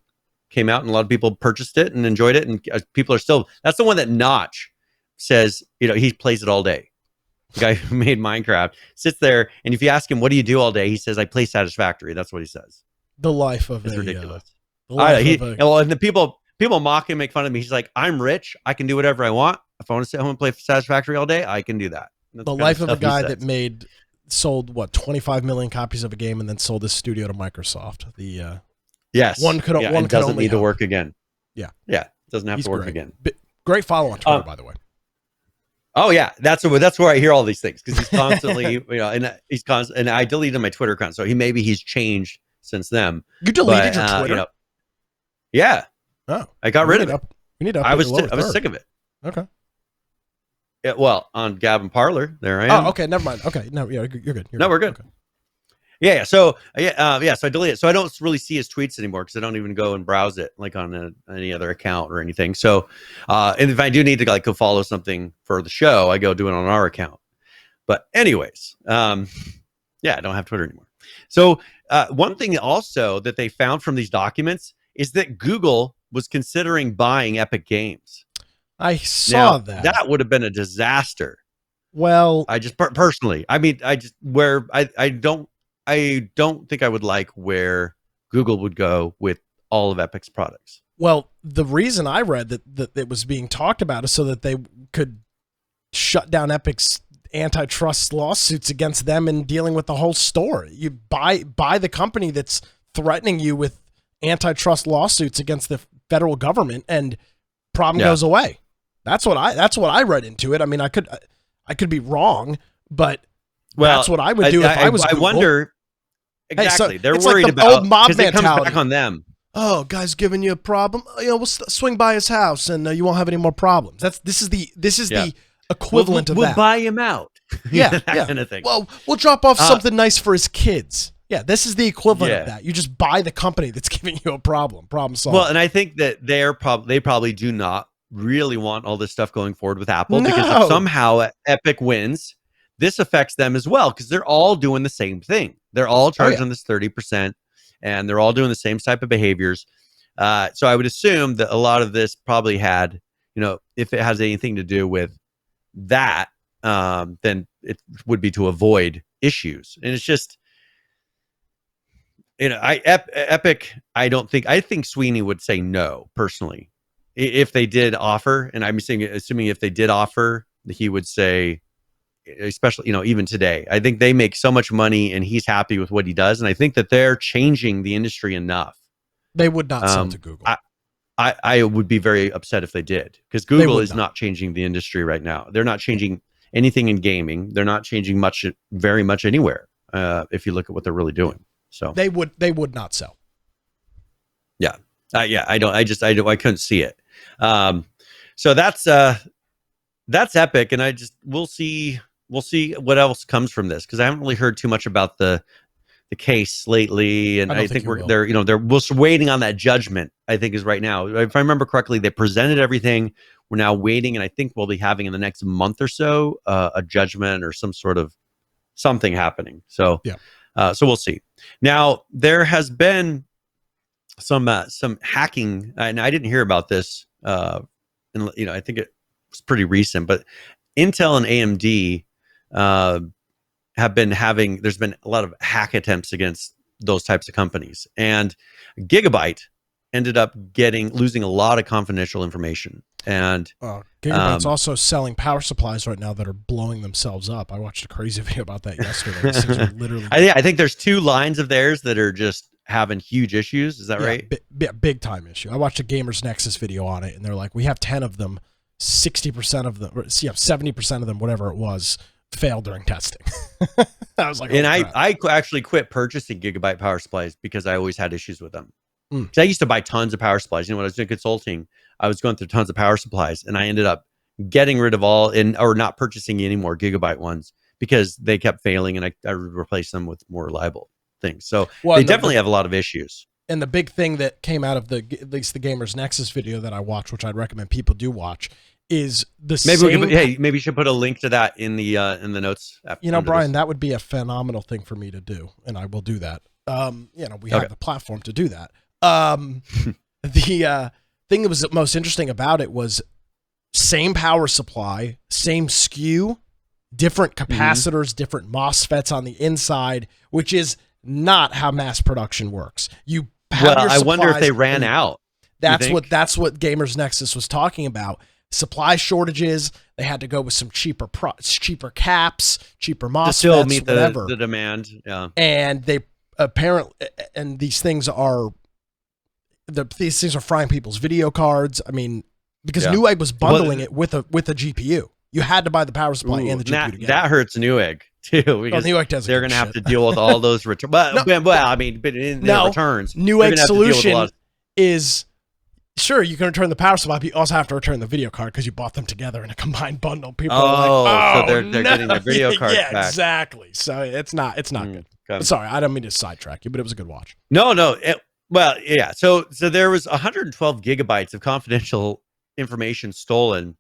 Speaker 3: came out, and a lot of people purchased it and enjoyed it, and people are still. That's the one that Notch says. He plays it all day. The guy who made Minecraft sits there, and if you ask him, what do you do all day? He says, I play Satisfactory. That's what he says.
Speaker 2: The life of
Speaker 3: it's ridiculous.
Speaker 2: Well,
Speaker 3: and the people mock him, make fun of me. He's like, I'm rich. I can do whatever I want. If I want to sit home and play Satisfactory all day, I can do that.
Speaker 2: The life of a guy that sold 25 million copies of a game and then sold his studio to Microsoft.
Speaker 3: Yes.
Speaker 2: One doesn't
Speaker 3: need to work again.
Speaker 2: Yeah.
Speaker 3: Yeah. Doesn't have to work again.
Speaker 2: Great follow on Twitter, by the way.
Speaker 3: Oh yeah, that's where I hear all these things, because he's constantly, and I deleted my Twitter account, so he's changed since then.
Speaker 2: You deleted your Twitter?
Speaker 3: Yeah.
Speaker 2: Oh,
Speaker 3: I got rid of it.
Speaker 2: We need to.
Speaker 3: I was sick of it.
Speaker 2: Okay.
Speaker 3: Yeah, well, on Gab and Parler, there I am.
Speaker 2: Oh, okay, never mind. Okay, no, you're good.
Speaker 3: We're good. Okay. Yeah. So so I delete it. So I don't really see his tweets anymore, because I don't even go and browse it like on any other account or anything. So, and if I do need to go follow something for the show, I go do it on our account. But anyways, I don't have Twitter anymore. So one thing also that they found from these documents is that Google was considering buying Epic Games.
Speaker 2: I saw that.
Speaker 3: That would have been a disaster.
Speaker 2: Well,
Speaker 3: I just personally, I don't think I would like where Google would go with all of Epic's products.
Speaker 2: Well, the reason I read that it was being talked about is so that they could shut down Epic's antitrust lawsuits against them and dealing with the whole store. You buy the company that's threatening you with antitrust lawsuits against the federal government, and problem goes away. That's what I read into it. I mean, I could be wrong, but that's what I would do if I was Google.
Speaker 3: I wonder. Exactly.
Speaker 2: So
Speaker 3: they're
Speaker 2: it's
Speaker 3: worried
Speaker 2: like the
Speaker 3: about
Speaker 2: old mob
Speaker 3: because it comes
Speaker 2: mentality.
Speaker 3: back on them.
Speaker 2: Oh, guy's giving you a problem. We'll swing by his house and you won't have any more problems. This is the equivalent of that.
Speaker 3: We'll buy him out. That kind of thing.
Speaker 2: Well, we'll drop off something nice for his kids. Yeah, this is the equivalent of that. You just buy the company that's giving you a problem. Problem solved.
Speaker 3: Well, and I think that they probably do not really want all this stuff going forward with Apple, because if somehow Epic wins, this affects them as well, because they're all doing the same thing. They're all charging this 30%, and they're all doing the same type of behaviors. So I would assume that a lot of this probably had, if it has anything to do with that, then it would be to avoid issues. And it's just, Epic, I think Sweeney would say no, personally. If they did offer, and I'm assuming if they did offer, he would say, especially, even today, I think they make so much money and he's happy with what he does. And I think that they're changing the industry enough.
Speaker 2: They would not sell to Google.
Speaker 3: I would be very upset if they did, because Google is not changing the industry right now. They're not changing anything in gaming. They're not changing very much anywhere. If you look at what they're really doing. So
Speaker 2: they would not sell.
Speaker 3: Yeah. I couldn't see it. So that's Epic, and we'll see what else comes from this, because I haven't really heard too much about the case lately, and I think they're waiting on that judgment. I think is right now, if I remember correctly, they presented everything. We're now waiting, and I think we'll be having in the next month or so a judgment or some sort of something happening. So so we'll see. Now there has been some hacking, and I didn't hear about this. I think it was pretty recent, but Intel and AMD have been there's been a lot of hack attempts against those types of companies, and Gigabyte ended up losing a lot of confidential information. And
Speaker 2: Gigabyte's also selling power supplies right now that are blowing themselves up. I watched a crazy video about that yesterday. These things are literally.
Speaker 3: I think there's 2 lines of theirs that are just having huge issues. Is that right?
Speaker 2: Big time issue. I watched a Gamers Nexus video on it, and they're like, we have 10 of them 60% of them, or 70% of them, whatever it was, failed during testing. I was like,
Speaker 3: and
Speaker 2: oh,
Speaker 3: I actually quit purchasing gigabyte power supplies because I always had issues with them.
Speaker 2: Mm.
Speaker 3: Because I used to buy tons of power supplies. When I was doing consulting, I was going through tons of power supplies, and I ended up getting rid of or not purchasing any more gigabyte ones because they kept failing, and I replaced them with more reliable things. So they definitely have a lot of issues.
Speaker 2: And the big thing that came out of at least the Gamers Nexus video that I watched, which I'd recommend people do watch, is the
Speaker 3: maybe you should put a link to that in the notes.
Speaker 2: Brian, that would be a phenomenal thing for me to do, and I will do that. We have the platform to do that. The thing that was most interesting about it was same power supply, same SKU, different capacitors, different MOSFETs on the inside, which is not how mass production works.
Speaker 3: I wonder if they ran out.
Speaker 2: That's what Gamers Nexus was talking about. Supply shortages. They had to go with some cheaper caps, cheaper MOSFETs,
Speaker 3: to still meet
Speaker 2: whatever.
Speaker 3: the demand. Yeah,
Speaker 2: and they apparently, and these things are frying people's video cards. I mean, because Newegg was bundling it with a GPU. You had to buy the power supply and the GPU together.
Speaker 3: That hurts Newegg too, because
Speaker 2: Newegg doesn't.
Speaker 3: They're going to have to deal with all those returns. But in their returns,
Speaker 2: Newegg's solution is sure you can return the power supply, but you also have to return the video card because you bought them together in a combined bundle. People are like,
Speaker 3: so they're getting their video cards back.
Speaker 2: Yeah, exactly. So it's not good. Okay. Sorry, I don't mean to sidetrack you, but it was a good watch.
Speaker 3: No. So there was 112 gigabytes of confidential information stolen.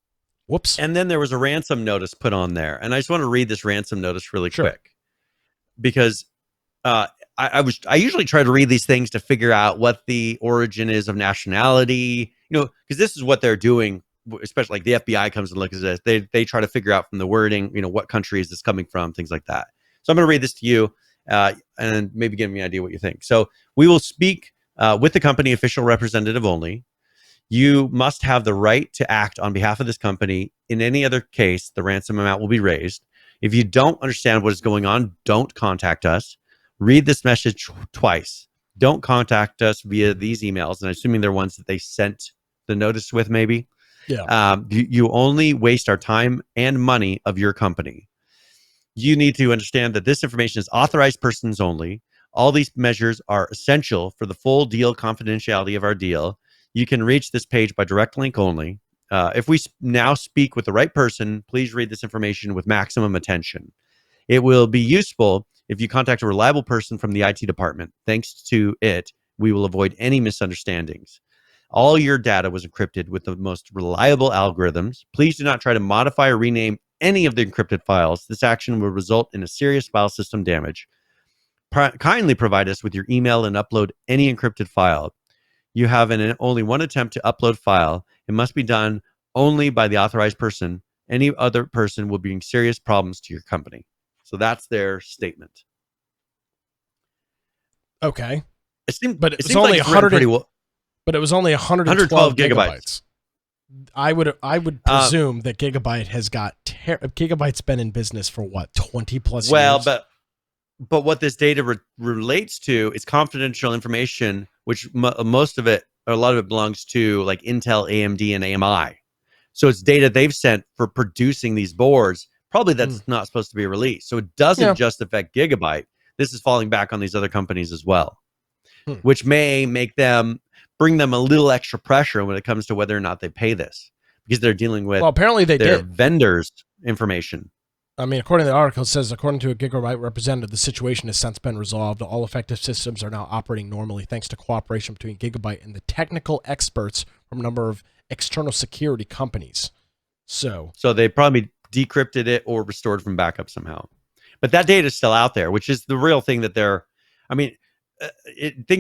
Speaker 2: Whoops.
Speaker 3: And then there was a ransom notice put on there. And I just want to read this ransom notice really quick, because I usually try to read these things to figure out what the origin is of nationality, because this is what they're doing, especially like the FBI comes and looks at this. They try to figure out from the wording, what country is this coming from, things like that. So I'm going to read this to you and maybe give me an idea what you think. So we will speak with the company official representative only. You must have the right to act on behalf of this company. In any other case, the ransom amount will be raised. If you don't understand what is going on, don't contact us. Read this message twice. Don't contact us via these emails. And I'm assuming they're ones that they sent the notice with, maybe.
Speaker 2: Yeah.
Speaker 3: You only waste our time and money of your company. You need to understand that this information is authorized persons only. All these measures are essential for the full deal confidentiality of our deal. You can reach this page by direct link only. If we now speak with the right person, please read this information with maximum attention. It will be useful if you contact a reliable person from the IT department. Thanks to it, we will avoid any misunderstandings. All your data was encrypted with the most reliable algorithms. Please do not try to modify or rename any of the encrypted files. This action will result in a serious file system damage. Kindly provide us with your email and upload any encrypted file. You have only one attempt to upload file. It must be done only by the authorized person. Any other person will bring serious problems to your company. So that's their statement.
Speaker 2: Okay.
Speaker 3: But it was only 100.
Speaker 2: But it was only 112 gigabytes. I would presume that Gigabyte has got Gigabyte's been in business for what, 20 plus years.
Speaker 3: Well, but what this data relates to is confidential information, which most of it, or a lot of it, belongs to like Intel, AMD, and AMI. So it's data they've sent for producing these boards. Probably that's not supposed to be released. So it doesn't just affect Gigabyte. This is falling back on these other companies as well, which may bring them a little extra pressure when it comes to whether or not they pay this, because they're dealing with
Speaker 2: apparently their
Speaker 3: vendors' information.
Speaker 2: I mean, according to the article, it says, according to a Gigabyte representative, the situation has since been resolved. All affected systems are now operating normally thanks to cooperation between Gigabyte and the technical experts from a number of external security companies. So
Speaker 3: they probably decrypted it or restored from backup somehow. But that data is still out there, which is the real thing that things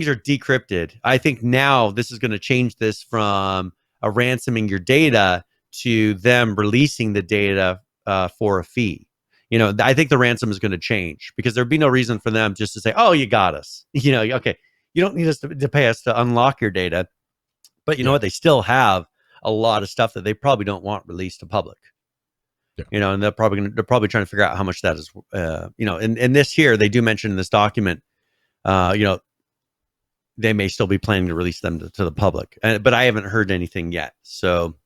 Speaker 3: are decrypted. I think now this is going to change this from a ransoming your data to them releasing the data for a fee. I think the ransom is going to change, because there'd be no reason for them just to say, "Oh, you got us." Okay, you don't need us to pay us to unlock your data. But you know what? They still have a lot of stuff that they probably don't want released to public. Yeah. And they're probably trying to figure out how much that is. And this here, they do mention in this document, they may still be planning to release them to the public, but I haven't heard anything yet. So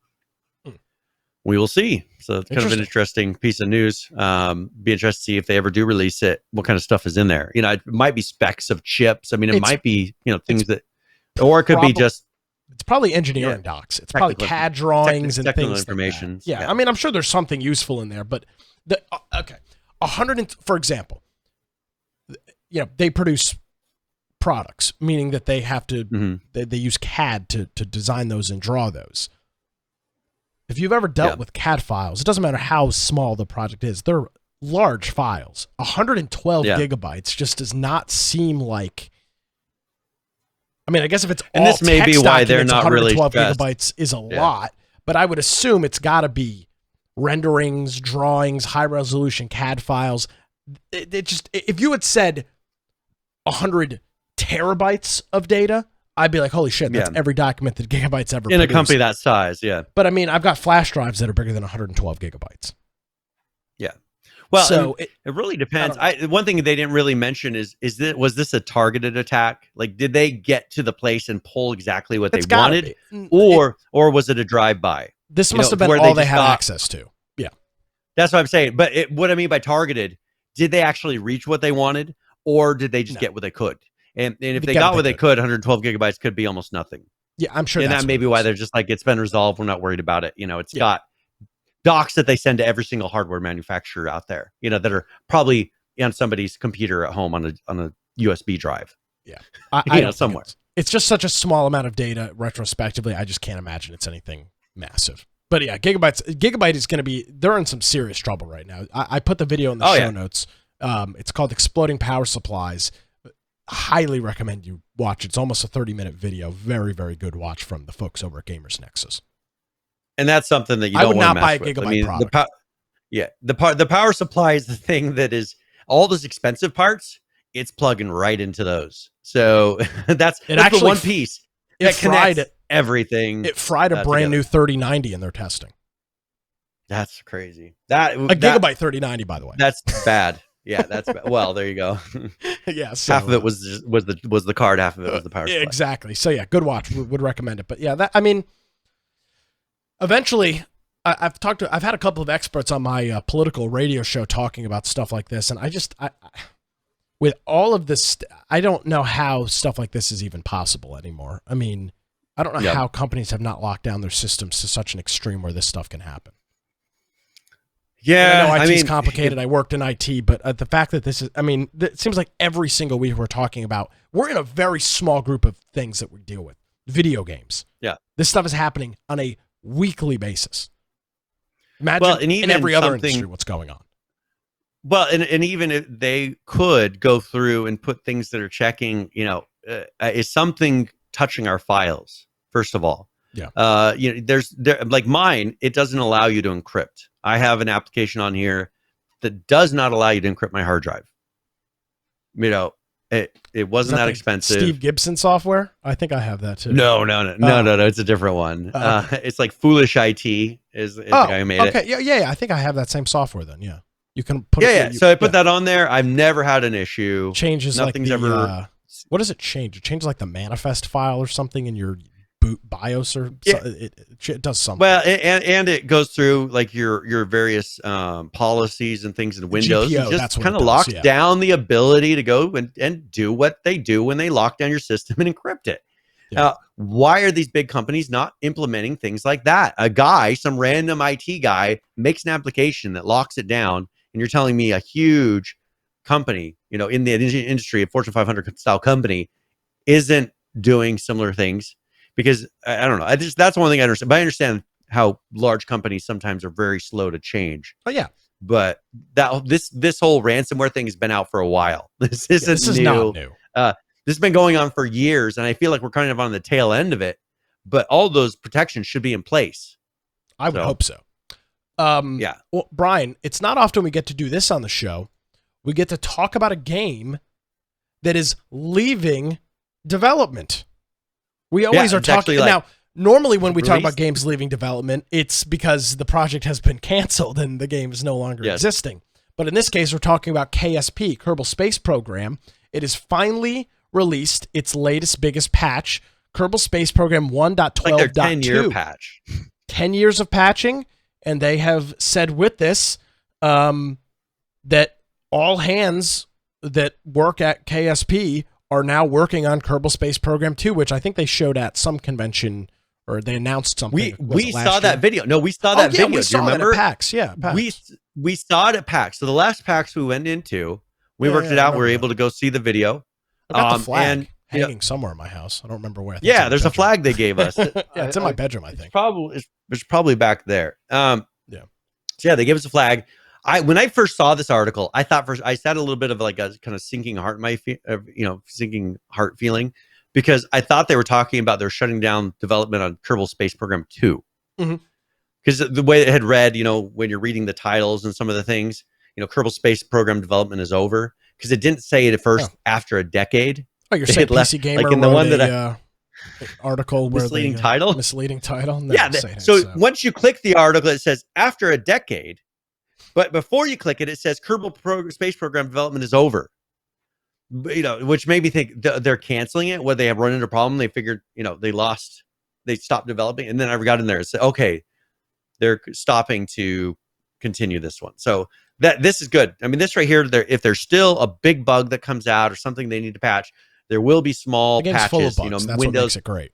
Speaker 3: We will see. So it's kind of an interesting piece of news. Be interested to see if they ever do release it, what kind of stuff is in there. It might be specs of chips. I mean, it might be, things that, or it could be just.
Speaker 2: It's probably engineering docs. It's probably CAD drawings and things.
Speaker 3: Information.
Speaker 2: Like I mean, I'm sure there's something useful in there, but okay, 100. For example, they produce products, meaning that they have to they use CAD to design those and draw those. If you've ever dealt with CAD files, it doesn't matter how small the project is; they're large files. 112 gigabytes just does not seem like. I mean, I guess if it's all
Speaker 3: this may be why they're not really
Speaker 2: 112 gigabytes is a lot, but I would assume it's got to be renderings, drawings, high resolution CAD files. It just, if you had said 100 terabytes of data, I'd be like, holy shit, that's every documented gigabytes ever
Speaker 3: in
Speaker 2: produced.
Speaker 3: A company that size. Yeah.
Speaker 2: But I mean, I've got flash drives that are bigger than 112 gigabytes.
Speaker 3: Yeah. Well,
Speaker 2: so
Speaker 3: it really depends. One thing they didn't really mention was this a targeted attack? Like, did they get to the place and pull exactly what they wanted, or was it a drive-by?
Speaker 2: This must have been all they had access to. Yeah,
Speaker 3: that's what I'm saying. But what I mean by targeted, did they actually reach what they wanted, or did they just get what they could? And if they got what they could, 112 gigabytes could be almost nothing.
Speaker 2: Yeah, I'm sure.
Speaker 3: And that may be why they're just like, it's been resolved. We're not worried about it. It's got docs that they send to every single hardware manufacturer out there, that are probably on somebody's computer at home on a USB drive.
Speaker 2: Yeah.
Speaker 3: Somewhere.
Speaker 2: It's just such a small amount of data retrospectively. I just can't imagine it's anything massive. But yeah, Gigabyte is going to be, they're in some serious trouble right now. I put the video in the show notes. It's called Exploding Power Supplies. Highly recommend you watch. It's almost a 30-minute video. Very, very good watch from the folks over at Gamers Nexus.
Speaker 3: And that's something that you don't want to mess with.
Speaker 2: I would not buy a Gigabyte product.
Speaker 3: The power supply is the thing that is all those expensive parts. It's plugging right into those. So that's the one piece that connects everything.
Speaker 2: It fried a brand new 3090 in their testing.
Speaker 3: That's crazy.
Speaker 2: Gigabyte 3090, by the way.
Speaker 3: That's bad. Yeah, that's bad. Well, there you go.
Speaker 2: Yeah, so,
Speaker 3: half of it was the card, half of it was the power supply.
Speaker 2: Exactly. So yeah, good watch. Would recommend it. But yeah, eventually, I've had a couple of experts on my political radio show talking about stuff like this, and with all of this, I don't know how stuff like this is even possible anymore. I mean, I don't know how companies have not locked down their systems to such an extreme where this stuff can happen.
Speaker 3: Yeah,
Speaker 2: I know IT is complicated. I worked in IT, but the fact that this is, it seems like every single week we're talking about, we're in a very small group of things that we deal with. Video games.
Speaker 3: Yeah.
Speaker 2: This stuff is happening on a weekly basis. Imagine in every other industry what's going on.
Speaker 3: Well, and even if they could go through and put things that are checking, is something touching our files, first of all.
Speaker 2: Yeah.
Speaker 3: There's like mine, it doesn't allow you to encrypt. I have an application on here that does not allow you to encrypt my hard drive. It wasn't that expensive.
Speaker 2: Steve Gibson software? I think I have that too.
Speaker 3: No. It's a different one. It's like Foolish IT is the guy who made it.
Speaker 2: Okay. Yeah. I think I have that same software then. Yeah. You can put
Speaker 3: So I put that on there. I've never had an issue.
Speaker 2: Changes
Speaker 3: Nothing's ever.
Speaker 2: What does it change? It changes like the manifest file or something in your boot BIOS or it does something.
Speaker 3: Well, and it goes through like your various policies and things in Windows.
Speaker 2: GPO,
Speaker 3: it just kind of locks down the ability to go and do what they do when they lock down your system and encrypt it. Yeah. Why are these big companies not implementing things like that? Some random IT guy makes an application that locks it down, and you're telling me a huge company, in the industry, a Fortune 500 style company, isn't doing similar things? Because I don't know. That's one thing I understand. But I understand how large companies sometimes are very slow to change.
Speaker 2: Oh yeah.
Speaker 3: But this whole ransomware thing has been out for a while. This is
Speaker 2: not new.
Speaker 3: This has been going on for years, and I feel like we're kind of on the tail end of it. But all those protections should be in place.
Speaker 2: I would hope so.
Speaker 3: Yeah.
Speaker 2: Well, Brian, it's not often we get to do this on the show. We get to talk about a game that is leaving development. We always are talking now. Normally, when we talk about games leaving development, it's because the project has been canceled and the game is no longer existing. But in this case, we're talking about KSP, Kerbal Space Program. It has finally released its latest, biggest patch, Kerbal Space Program 1.12.2.
Speaker 3: Like their 10-year patch.
Speaker 2: 10 years of patching. and they have said with this that all hands that work at KSP are now working on Kerbal Space Program 2, which I think they showed at some convention, or they announced something.
Speaker 3: We saw that video. No, we saw that video.
Speaker 2: We saw
Speaker 3: Do you remember?
Speaker 2: that at PAX. Yeah, PAX.
Speaker 3: We saw it at PAX. So the last PAX we went into, we worked it out. We were able to go see the video.
Speaker 2: I got the flag hanging somewhere in my house. I don't remember where.
Speaker 3: Yeah, there's a flag they gave us.
Speaker 2: Yeah, it's in my bedroom, I think.
Speaker 3: It's probably back there.
Speaker 2: Yeah.
Speaker 3: So yeah, they gave us a flag. When I first saw this article, I thought I had a little bit of like a kind of sinking heart in sinking heart feeling, because I thought they were talking about they're shutting down development on Kerbal Space Program 2. Because the way it had read, when you're reading the titles and some of the things, Kerbal Space Program development is over, because it didn't say it at first after a decade.
Speaker 2: Oh, you're saying PC Gamer
Speaker 3: like in the one that
Speaker 2: article where
Speaker 3: misleading title?
Speaker 2: Misleading title? No,
Speaker 3: yeah. So once you click the article, it says after a decade. But before you click it, it says Kerbal Space Program development is over. Which made me think they're canceling it. They have run into a problem. They figured, they stopped developing. And then I got in there and said, okay, they're stopping to continue this one. So this is good. I mean, this right here, if there's still a big bug that comes out or something they need to patch, there will be small patches.
Speaker 2: Full of bugs. That's
Speaker 3: Windows.
Speaker 2: What makes it great.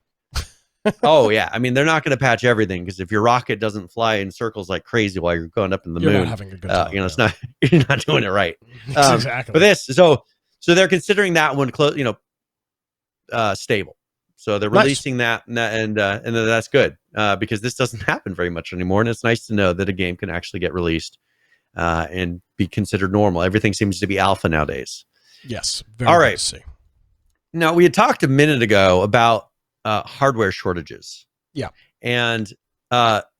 Speaker 3: Oh yeah, I mean, they're not going to patch everything, because if your rocket doesn't fly in circles like crazy while you're going up in the moon,
Speaker 2: not having a good time,
Speaker 3: it's not, you're not doing it right.
Speaker 2: Exactly.
Speaker 3: But so they're considering that one stable. So they're releasing that, and that's good, because this doesn't happen very much anymore, and it's nice to know that a game can actually get released and be considered normal. Everything seems to be alpha nowadays.
Speaker 2: Yes. Very
Speaker 3: all
Speaker 2: good
Speaker 3: right.
Speaker 2: to see.
Speaker 3: Now, we had talked a minute ago about hardware shortages.
Speaker 2: Yeah.
Speaker 3: And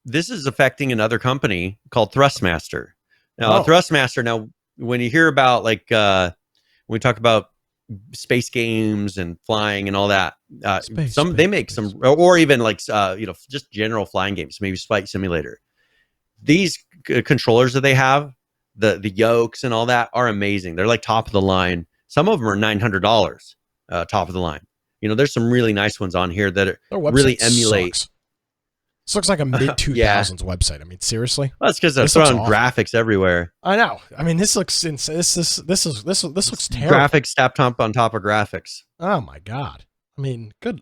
Speaker 3: this is affecting another company called Thrustmaster. Now, Thrustmaster, now, when you hear about, like, when we talk about space games and flying and all that, they make some, or even like, just general flying games, maybe Flight Simulator. These controllers that they have, the yokes and all that, are amazing. They're like top of the line. Some of them are $900, top of the line. There's some really nice ones on here that really emulate.
Speaker 2: Sucks. This looks like a mid-2000s website. I mean, seriously.
Speaker 3: Well, that's because they're throwing graphics everywhere.
Speaker 2: I know. I mean, this looks insane. This looks terrible.
Speaker 3: Graphics stacked on top of graphics.
Speaker 2: Oh my god. I mean, good.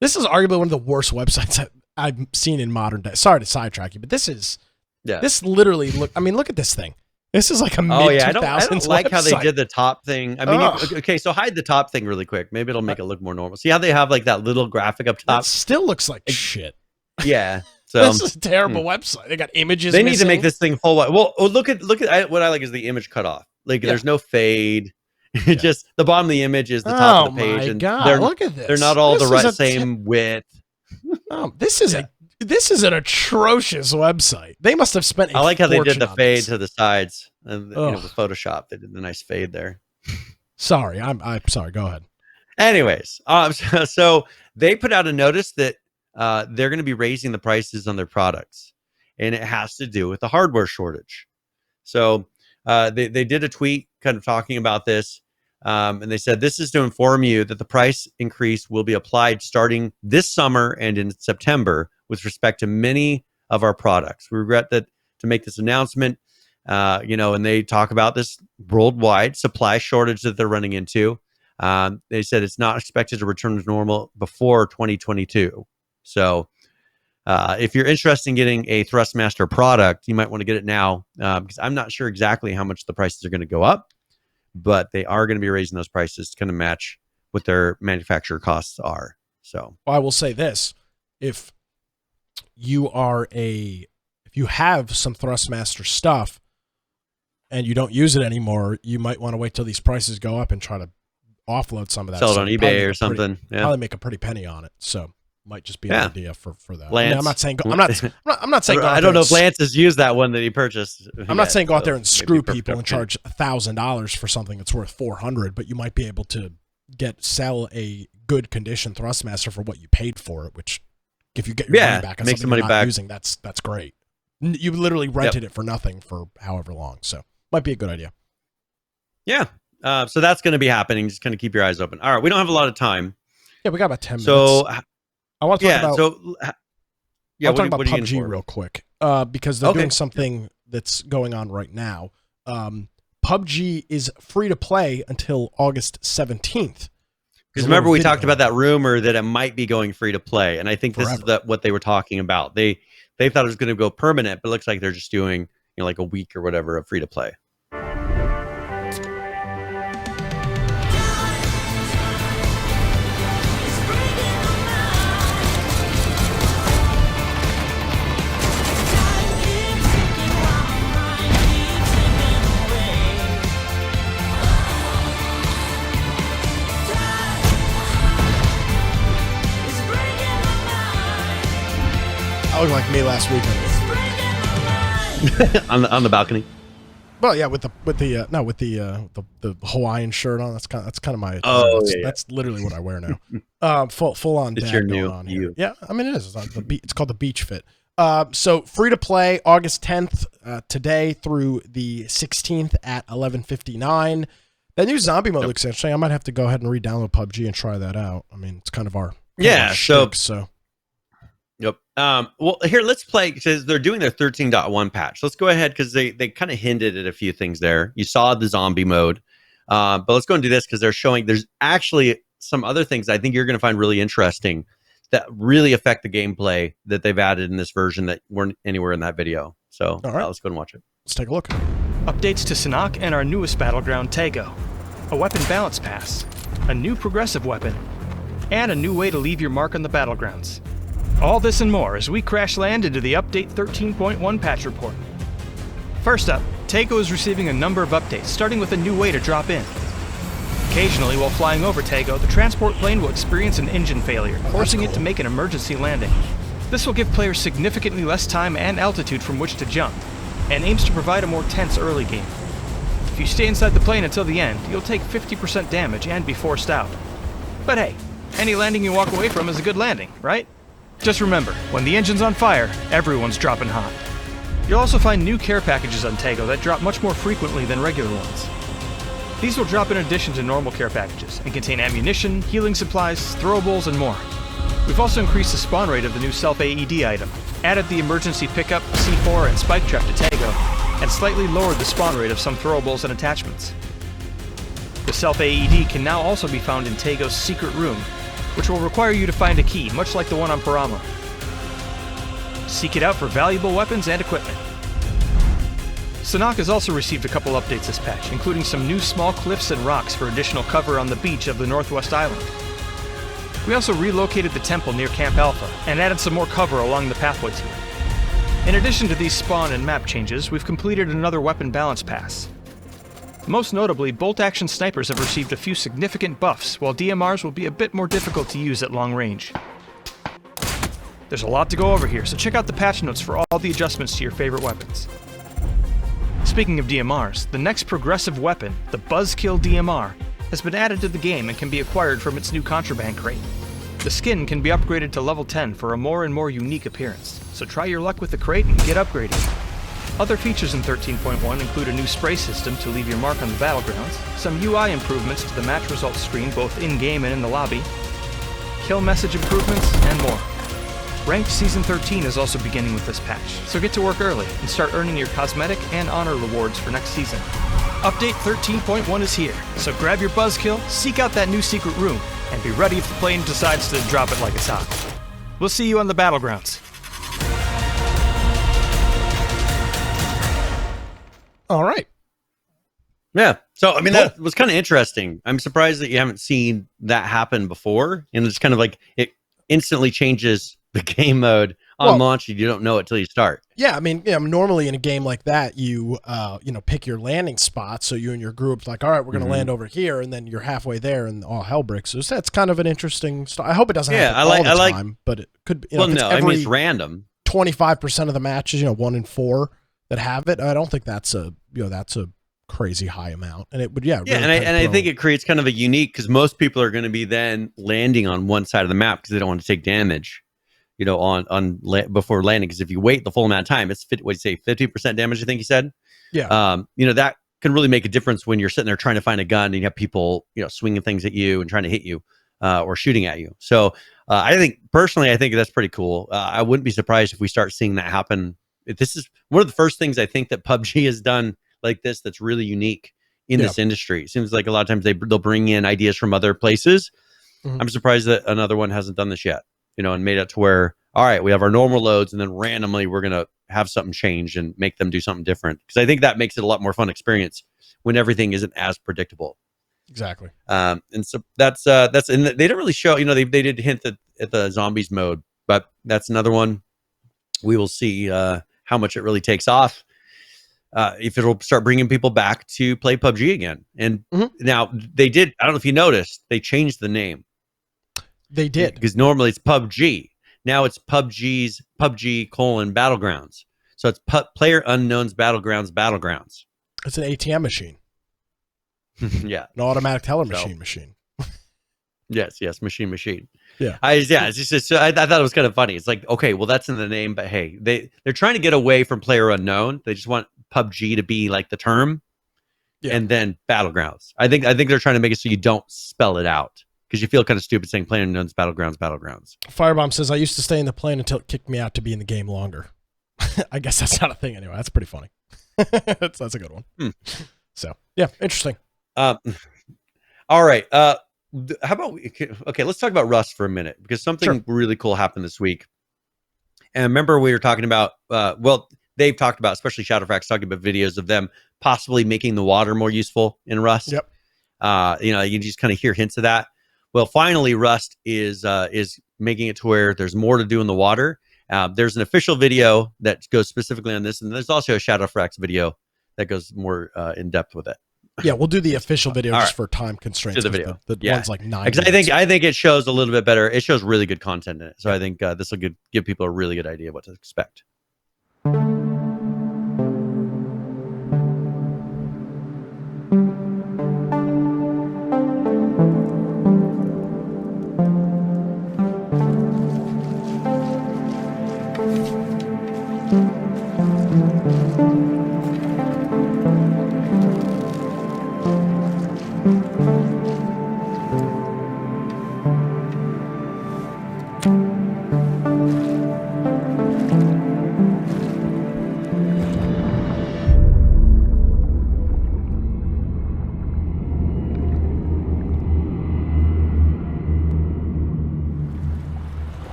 Speaker 2: This is arguably one of the worst websites I've seen in modern day. Sorry to sidetrack you, but this is. Yeah. This literally look at this thing. This is like a mid-2000s
Speaker 3: I don't like
Speaker 2: website.
Speaker 3: how they did the top thing. I mean, okay, so hide the top thing really quick. Maybe it'll make it look more normal. See how they have like that little graphic up top?
Speaker 2: It still looks like shit.
Speaker 3: Yeah. So
Speaker 2: this is a terrible website. They got images.
Speaker 3: They need to make this thing full wide. Well, look at what I like is the image cut off. Like there's no fade. Just the bottom of the image is the top of the page.
Speaker 2: And God, look at this.
Speaker 3: They're not all the same width.
Speaker 2: This is an atrocious website. They must have spent.
Speaker 3: I like how they did the fade to the sides, and with Photoshop, they did the nice fade there.
Speaker 2: Sorry, I'm sorry. Go ahead.
Speaker 3: Anyways, so they put out a notice that they're going to be raising the prices on their products, and it has to do with the hardware shortage. So they did a tweet kind of talking about this, and they said, this is to inform you that the price increase will be applied starting this summer and in September with respect to many of our products. We regret that to make this announcement, and they talk about this worldwide supply shortage that they're running into. They said it's not expected to return to normal before 2022. So if you're interested in getting a Thrustmaster product, you might want to get it now, because I'm not sure exactly how much the prices are going to go up, but they are going to be raising those prices to kind of match what their manufacturer costs are. So
Speaker 2: I will say this: if you have some Thrustmaster stuff and you don't use it anymore, you might want to wait till these prices go up and try to offload some of that.
Speaker 3: Sell it on eBay or something.
Speaker 2: Probably make a pretty penny on it. So might just be an idea for that.
Speaker 3: Lance.
Speaker 2: I mean, I'm not saying I'm not saying
Speaker 3: I don't know if Lance has used that one that he purchased.
Speaker 2: I'm not saying go out there and screw people and charge $1,000 for something that's worth $400, but you might be able to sell a good condition Thrustmaster for what you paid for it, which if you get your money back on something you're not using, that's great. You literally rented it for nothing for however long, so might be a good idea.
Speaker 3: Yeah. So that's going to be happening. Just kind of keep your eyes open. All right, we don't have a lot of time.
Speaker 2: Yeah, we got about 10 minutes.
Speaker 3: So
Speaker 2: I want to talk about.
Speaker 3: I
Speaker 2: want to talk about PUBG real quick. because they're doing something that's going on right now. PUBG is free to play until August 17th.
Speaker 3: Because remember, we talked about that rumor that it might be going free to play, and I think this is what they were talking about. They thought it was going to go permanent, but it looks like they're just doing like a week or whatever of free to play.
Speaker 2: I look like me last weekend.
Speaker 3: on the balcony.
Speaker 2: Well, yeah, with the Hawaiian shirt on. That's kind of my. That's literally what I wear now. Full on.
Speaker 3: It's
Speaker 2: dad
Speaker 3: your
Speaker 2: going
Speaker 3: new
Speaker 2: on here.
Speaker 3: you.
Speaker 2: Yeah, I mean it is. It's called the Beach Fit. So free to play August 10th today through the 16th at 11:59. That new zombie mode looks interesting. I might have to go ahead and re-download PUBG and try that out. I mean, it's kind of our shtick, so.
Speaker 3: Yep. Well, here, let's play, because they're doing their 13.1 patch. Let's go ahead, because they kind of hinted at a few things there. You saw the zombie mode. But let's go and do this, because they're showing there's actually some other things I think you're going to find really interesting that really affect the gameplay that they've added in this version that weren't anywhere in that video. So let's go and watch it.
Speaker 2: Let's take a look.
Speaker 4: Updates to Sanhok and our newest battleground, Taego. A weapon balance pass, a new progressive weapon, and a new way to leave your mark on the battlegrounds. All this and more as we crash land into the Update 13.1 patch report. First up, Taego is receiving a number of updates, starting with a new way to drop in. Occasionally, while flying over Taego, the transport plane will experience an engine failure, forcing it to make an emergency landing. This will give players significantly less time and altitude from which to jump, and aims to provide a more tense early game. If you stay inside the plane until the end, you'll take 50% damage and be forced out. But hey, any landing you walk away from is a good landing, right? Just remember, when the engine's on fire, everyone's dropping hot. You'll also find new care packages on Taego that drop much more frequently than regular ones. These will drop in addition to normal care packages and contain ammunition, healing supplies, throwables, and more. We've also increased the spawn rate of the new self-AED item, added the emergency pickup, C4, and spike trap to Taego, and slightly lowered the spawn rate of some throwables and attachments. The self-AED can now also be found in Taego's secret room, which will require you to find a key, much like the one on Paramo. Seek it out for valuable weapons and equipment. Sanhok has also received a couple updates this patch, including some new small cliffs and rocks for additional cover on the beach of the Northwest Island. We also relocated the temple near Camp Alpha, and added some more cover along the pathway to it. In addition to these spawn and map changes, we've completed another weapon balance pass. Most notably, bolt-action snipers have received a few significant buffs, while DMRs will be a bit more difficult to use at long range. There's a lot to go over here, so check out the patch notes for all the adjustments to your favorite weapons. Speaking of DMRs, the next progressive weapon, the Buzzkill DMR, has been added to the game and can be acquired from its new contraband crate. The skin can be upgraded to level 10 for a more and more unique appearance, so try your luck with the crate and get upgraded. Other features in 13.1 include a new spray system to leave your mark on the battlegrounds, some UI improvements to the match results screen both in-game and in the lobby, kill message improvements, and more. Ranked Season 13 is also beginning with this patch, so get to work early and start earning your cosmetic and honor rewards for next season. Update 13.1 is here, so grab your Buzzkill, seek out that new secret room, and be ready if the plane decides to drop it like it's hot. We'll see you on the battlegrounds.
Speaker 2: All right.
Speaker 3: Yeah. So, I mean, that was kind of interesting. I'm surprised that you haven't seen that happen before. And it's kind of like it instantly changes the game mode on launch. You don't know it till you start.
Speaker 2: Yeah. I mean, normally in a game like that, you pick your landing spot. So you and your group's like, all right, we're going to land over here. And then you're halfway there and all hell breaks loose. That's kind of an interesting stuff. I hope it doesn't happen all the time, but it could be.
Speaker 3: It's random.
Speaker 2: 25% of the matches, 1 in 4 that have it. I don't think that's a crazy high amount, and it would really
Speaker 3: I think it creates kind of a unique, because most people are going to be then landing on one side of the map because they don't want to take damage, before landing. Because if you wait the full amount of time, it's 50% damage. I think you said.
Speaker 2: Yeah.
Speaker 3: That can really make a difference when you're sitting there trying to find a gun and you have people swinging things at you and trying to hit you or shooting at you. So I think personally, that's pretty cool. I wouldn't be surprised if we start seeing that happen this is one of the first things I think that PUBG has done like this that's really unique in this industry. It seems like a lot of times they'll bring in ideas from other places. I'm surprised that another one hasn't done this yet, and made it to where, all right, we have our normal loads and then randomly we're going to have something change and make them do something different. Because I think that makes it a lot more fun experience when everything isn't as predictable.
Speaker 2: Exactly.
Speaker 3: And so that's and they didn't really show, they did hint at the zombies mode, but that's another one. We will see how much it really takes off. If it'll start bringing people back to play PUBG again. And now they did, I don't know if you noticed, they changed the name.
Speaker 2: They did.
Speaker 3: Because normally it's PUBG. Now it's PUBG: Battlegrounds. So it's Player Unknown's Battlegrounds.
Speaker 2: It's an ATM machine.
Speaker 3: Yeah.
Speaker 2: An automatic teller machine.
Speaker 3: Yes, machine.
Speaker 2: Yeah.
Speaker 3: It's just I thought it was kind of funny. It's like, okay, well that's in the name, but hey, they're trying to get away from Player Unknown. They just want PUBG to be like the term, and then Battlegrounds. I think they're trying to make it so you don't spell it out because you feel kind of stupid saying Player Unknown's Battlegrounds.
Speaker 2: Firebomb says, I used to stay in the plane until it kicked me out to be in the game longer. I guess that's not a thing anyway. That's pretty funny. that's a good one. So yeah, interesting.
Speaker 3: All right. How about let's talk about Rust for a minute because something really cool happened this week. And remember we were talking about they've talked about, especially Shadowfrax, talking about videos of them possibly making the water more useful in Rust.
Speaker 2: Yep.
Speaker 3: You just kind of hear hints of that. Well, finally, Rust is making it to where there's more to do in the water. There's an official video that goes specifically on this, and there's also a Shadowfrax video that goes more in depth with it.
Speaker 2: Yeah, we'll do the official video just for time constraints.
Speaker 3: Do the video.
Speaker 2: The one's like 9
Speaker 3: minutes. I think it shows a little bit better. It shows really good content in it. So I think this will give people a really good idea of what to expect.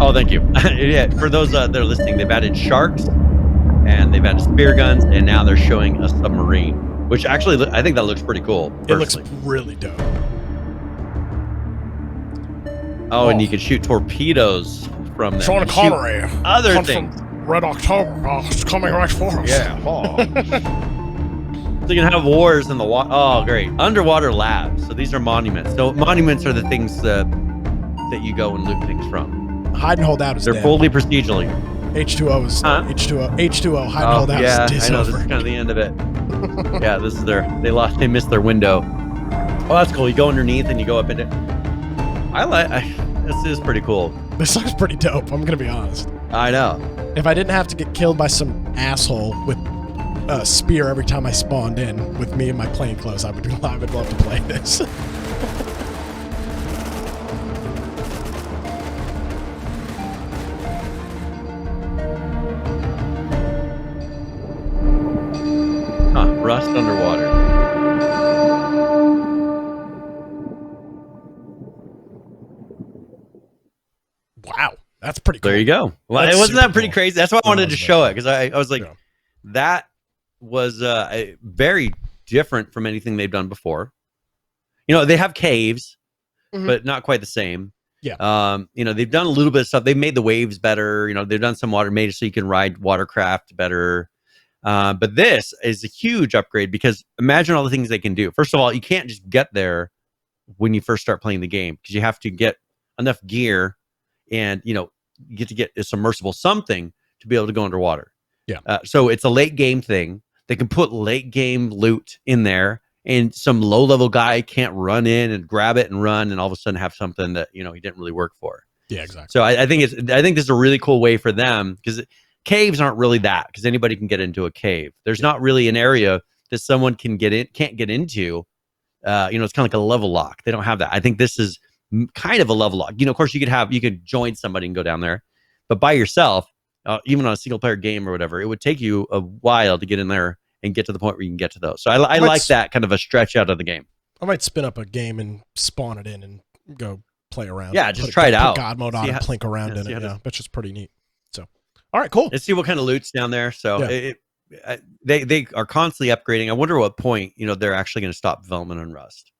Speaker 3: Oh, thank you. Yeah, for those that are listening, they've added sharks and they've added spear guns, and now they're showing a submarine, which actually I think that looks pretty cool.
Speaker 2: It looks really dope.
Speaker 3: Oh, and you can shoot torpedoes from them.
Speaker 1: Sean Connery.
Speaker 3: Other things.
Speaker 1: Red October. Oh, it's coming right for us.
Speaker 3: Yeah. Oh. So you can have wars in the water. Oh, great. Underwater labs. So these are monuments. So monuments are the things that you go and loot things from.
Speaker 2: Hide and hold out is
Speaker 3: They're
Speaker 2: dead.
Speaker 3: fully procedurally.
Speaker 2: H2O is H2O. Hide and hold out is
Speaker 3: I know.
Speaker 2: over.
Speaker 3: This is kind of the end of it. Yeah, this is they missed their window. Oh, that's cool. You go underneath and you go up into. This is pretty cool.
Speaker 2: This looks pretty dope. I'm gonna be honest.
Speaker 3: I know.
Speaker 2: If I didn't have to get killed by some asshole with a spear every time I spawned in with me in my plain clothes, I would love to play this.
Speaker 3: Rust underwater.
Speaker 2: Wow, that's pretty cool.
Speaker 3: There you go. Well, wasn't that pretty crazy? That's why I wanted to show it, because I was like, that was very different from anything they've done before. They have caves, but not quite the same.
Speaker 2: Yeah.
Speaker 3: They've done a little bit of stuff. They've made the waves better. They've done some water, made it so you can ride watercraft better. But this is a huge upgrade, because imagine all the things they can do. First of all, you can't just get there when you first start playing the game, because you have to get enough gear and, you get to get a submersible something to be able to go underwater.
Speaker 2: Yeah.
Speaker 3: So it's a late game thing. They can put late game loot in there and some low-level guy can't run in and grab it and run, and all of a sudden have something that he didn't really work for.
Speaker 2: Yeah, exactly.
Speaker 3: So I think this is a really cool way for them, because caves aren't really that, because anybody can get into a cave. There's not really an area that someone can't get into. It's kind of like a level lock. They don't have that. I think this is kind of a level lock. Of course, you could join somebody and go down there, but by yourself, even on a single player game or whatever, it would take you a while to get in there and get to the point where you can get to those. So I like that kind of a stretch out of the game.
Speaker 2: I might spin up a game and spawn it in and go play around.
Speaker 3: Yeah, just try it out.
Speaker 2: Put God mode on and plink around in it.
Speaker 3: Yeah,
Speaker 2: That's just pretty neat. So, all right, cool.
Speaker 3: Let's see what kind of loot's down there. So they are constantly upgrading. I wonder what point they're actually going to stop development on Rust,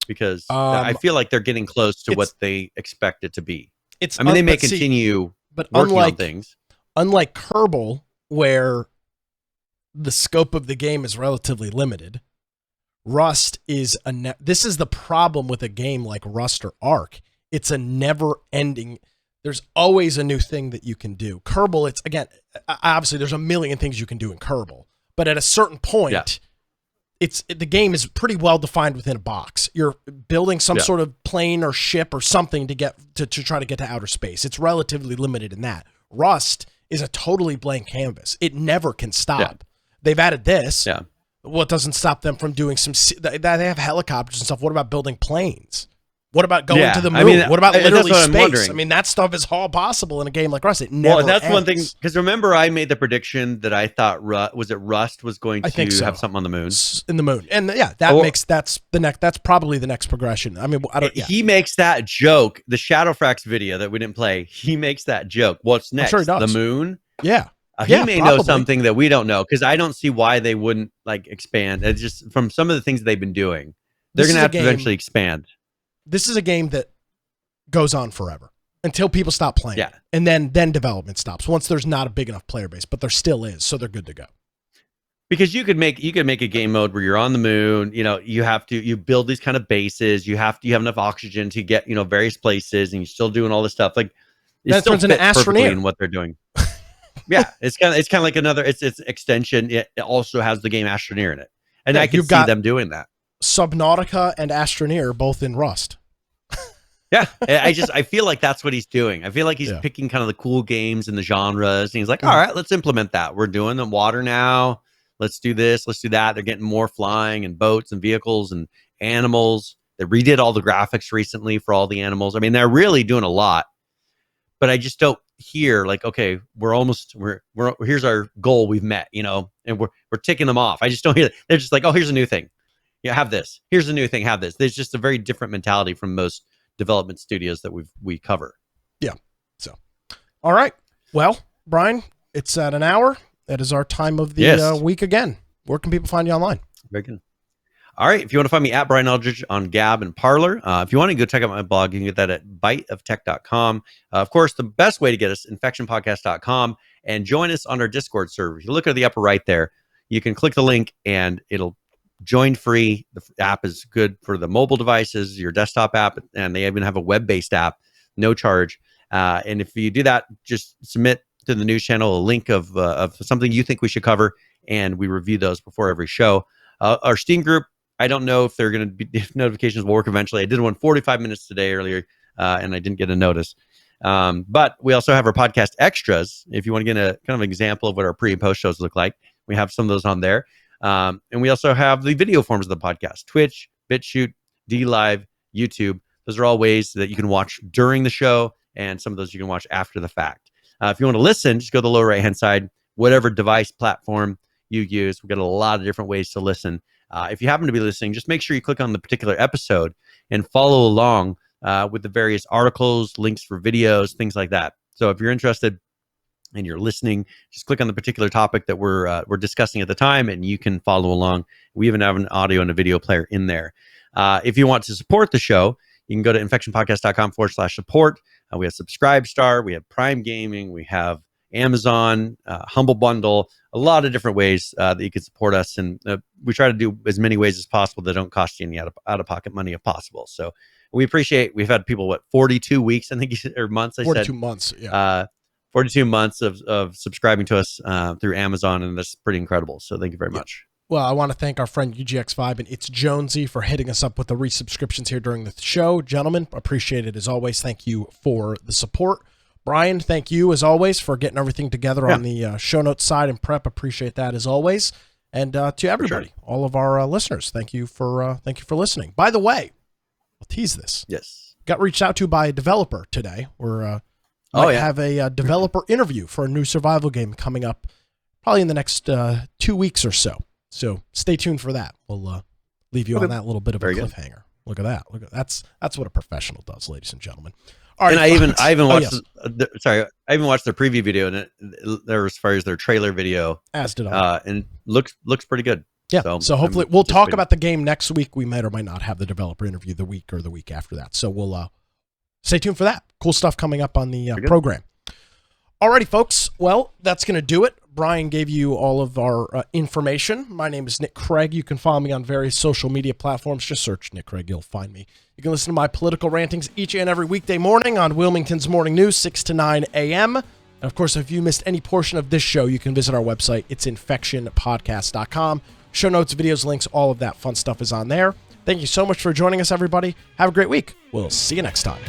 Speaker 3: because I feel like they're getting close to what they expect it to be. They may continue,
Speaker 2: but
Speaker 3: working on things.
Speaker 2: Unlike Kerbal, where the scope of the game is relatively limited, Rust is this is the problem with a game like Rust or Ark. It's a never-ending. There's always a new thing that you can do. Kerbal, it's again, obviously there's a million things you can do in Kerbal, but at a certain point, the game is pretty well defined within a box. You're building some sort of plane or ship or something to get to try to get to outer space. It's relatively limited in that. Rust is a totally blank canvas. It never can stop. Yeah. They've added this.
Speaker 3: Yeah.
Speaker 2: What doesn't stop them from doing they have helicopters and stuff. What about building planes? What about going to the moon? What about literally space? That stuff is all possible in a game like Rust. It never
Speaker 3: that's
Speaker 2: ends.
Speaker 3: One thing, because remember I made the prediction that I thought Rust was going to have something on the moon.
Speaker 2: In the moon. And that's probably the next progression.
Speaker 3: He makes that joke. The Shadowfrax video that we didn't play, he makes that joke. What's next?
Speaker 2: I'm sure he does.
Speaker 3: The moon?
Speaker 2: Yeah.
Speaker 3: He may know something that we don't know, because I don't see why they wouldn't expand. It's just from some of the things they've been doing, they're going to have to eventually expand.
Speaker 2: This is a game that goes on forever until people stop playing. Yeah. And then development stops once there's not a big enough player base, but there still is, so they're good to go.
Speaker 3: Because you could make a game mode where you're on the moon, you build these kind of bases, you have enough oxygen to get, various places, and you're still doing all this stuff. Like
Speaker 2: that turns into Astroneer
Speaker 3: in what they're doing. Yeah, it's kind of like another it's extension. It also has the game Astroneer in it. And I can see them doing that.
Speaker 2: Subnautica and Astroneer both in Rust.
Speaker 3: Yeah, I feel like that's what he's doing. I feel like he's picking kind of the cool games and the genres, and he's like, all right, let's implement that. We're doing the water now. Let's do this. Let's do that. They're getting more flying and boats and vehicles and animals. They redid all the graphics recently for all the animals. They're really doing a lot, but I just don't hear okay, we're here's our goal we've met, and we're ticking them off. I just don't hear that. They're just like, oh, here's a new thing. Yeah, have this. Here's a new thing. Have this. There's just a very different mentality from most development studios that we cover.
Speaker 2: Yeah. So, all right. Well, Brian, it's at an hour. That is our time of the week again. Where can people find you online?
Speaker 3: Very good. All right. If you want to find me at Brian Aldridge on Gab and Parler, if you want to go check out my blog, you can get that at biteoftech.com. Of course, the best way to get us, infectionpodcast.com, and join us on our Discord server. If you look at the upper right there, you can click the link and it'll join free. The app is good for the mobile devices, your desktop app, and they even have a web-based app, no charge. And if you do that, just submit to the news channel a link of something you think we should cover, and we review those before every show. Our Steam group, I don't know if they're going to be, if notifications will work eventually. I did one 45 minutes today earlier, and I didn't get a notice. But we also have our podcast extras. If you want to get a kind of example of what our pre and post shows look like, we have some of those on there. And we also have the video forms of the podcast: Twitch, BitChute, DLive, YouTube. Those are all ways that you can watch during the show, and some of those you can watch after the fact. If you want to listen, just go to the lower right-hand side, whatever device platform you use. We've got a lot of different ways to listen. If you happen to be listening, just make sure you click on the particular episode and follow along with the various articles, links for videos, things like that. So if you're interested and you're listening, just click on the particular topic that we're discussing at the time, and you can follow along. We even have an audio and a video player in there. If you want to support the show, you can go to infectionpodcast.com/support. We have Subscribestar, we have Prime Gaming, we have Amazon, Humble Bundle, a lot of different ways that you can support us. And we try to do as many ways as possible that don't cost you any out-of-pocket money if possible. So we appreciate, we've had people, 42 weeks, I think, or months,
Speaker 2: 42 months, yeah.
Speaker 3: 42 months of subscribing to us through Amazon, and that's pretty incredible. So thank you very much.
Speaker 2: Well, I want to thank our friend UGX5 and It's Jonesy for hitting us up with the resubscriptions here during the show. Gentlemen, appreciate it as always. Thank you for the support. Brian, thank you as always for getting everything together on the show notes side and prep. Appreciate that as always. And to everybody, all of our listeners, thank you for listening. By the way, I'll tease this.
Speaker 3: Yes.
Speaker 2: Got reached out to by a developer today. We're have a developer interview for a new survival game coming up probably in the next 2 weeks or so. So stay tuned for that. We'll leave you on that little bit of
Speaker 3: Very
Speaker 2: a
Speaker 3: good.
Speaker 2: cliffhanger. Look at that. That's what a professional does, ladies and gentlemen. All right,
Speaker 3: And I even watched.
Speaker 2: yes.
Speaker 3: I even watched their preview video, and there as far as their trailer video,
Speaker 2: As did I.
Speaker 3: and looks pretty good.
Speaker 2: Yeah. So hopefully we'll talk about the game next week. We might or might not have the developer interview the week or the week after that. So we'll stay tuned for that. Cool stuff coming up on the program. Alrighty, folks. Well, that's going to do it. Brian gave you all of our information. My name is Nick Craig. You can follow me on various social media platforms. Just search Nick Craig. You'll find me. You can listen to my political rantings each and every weekday morning on Wilmington's Morning News, 6 to 9 a.m. And of course, if you missed any portion of this show, you can visit our website. It's infectionpodcast.com. Show notes, videos, links, all of that fun stuff is on there. Thank you so much for joining us, everybody. Have a great week. We'll see you next time.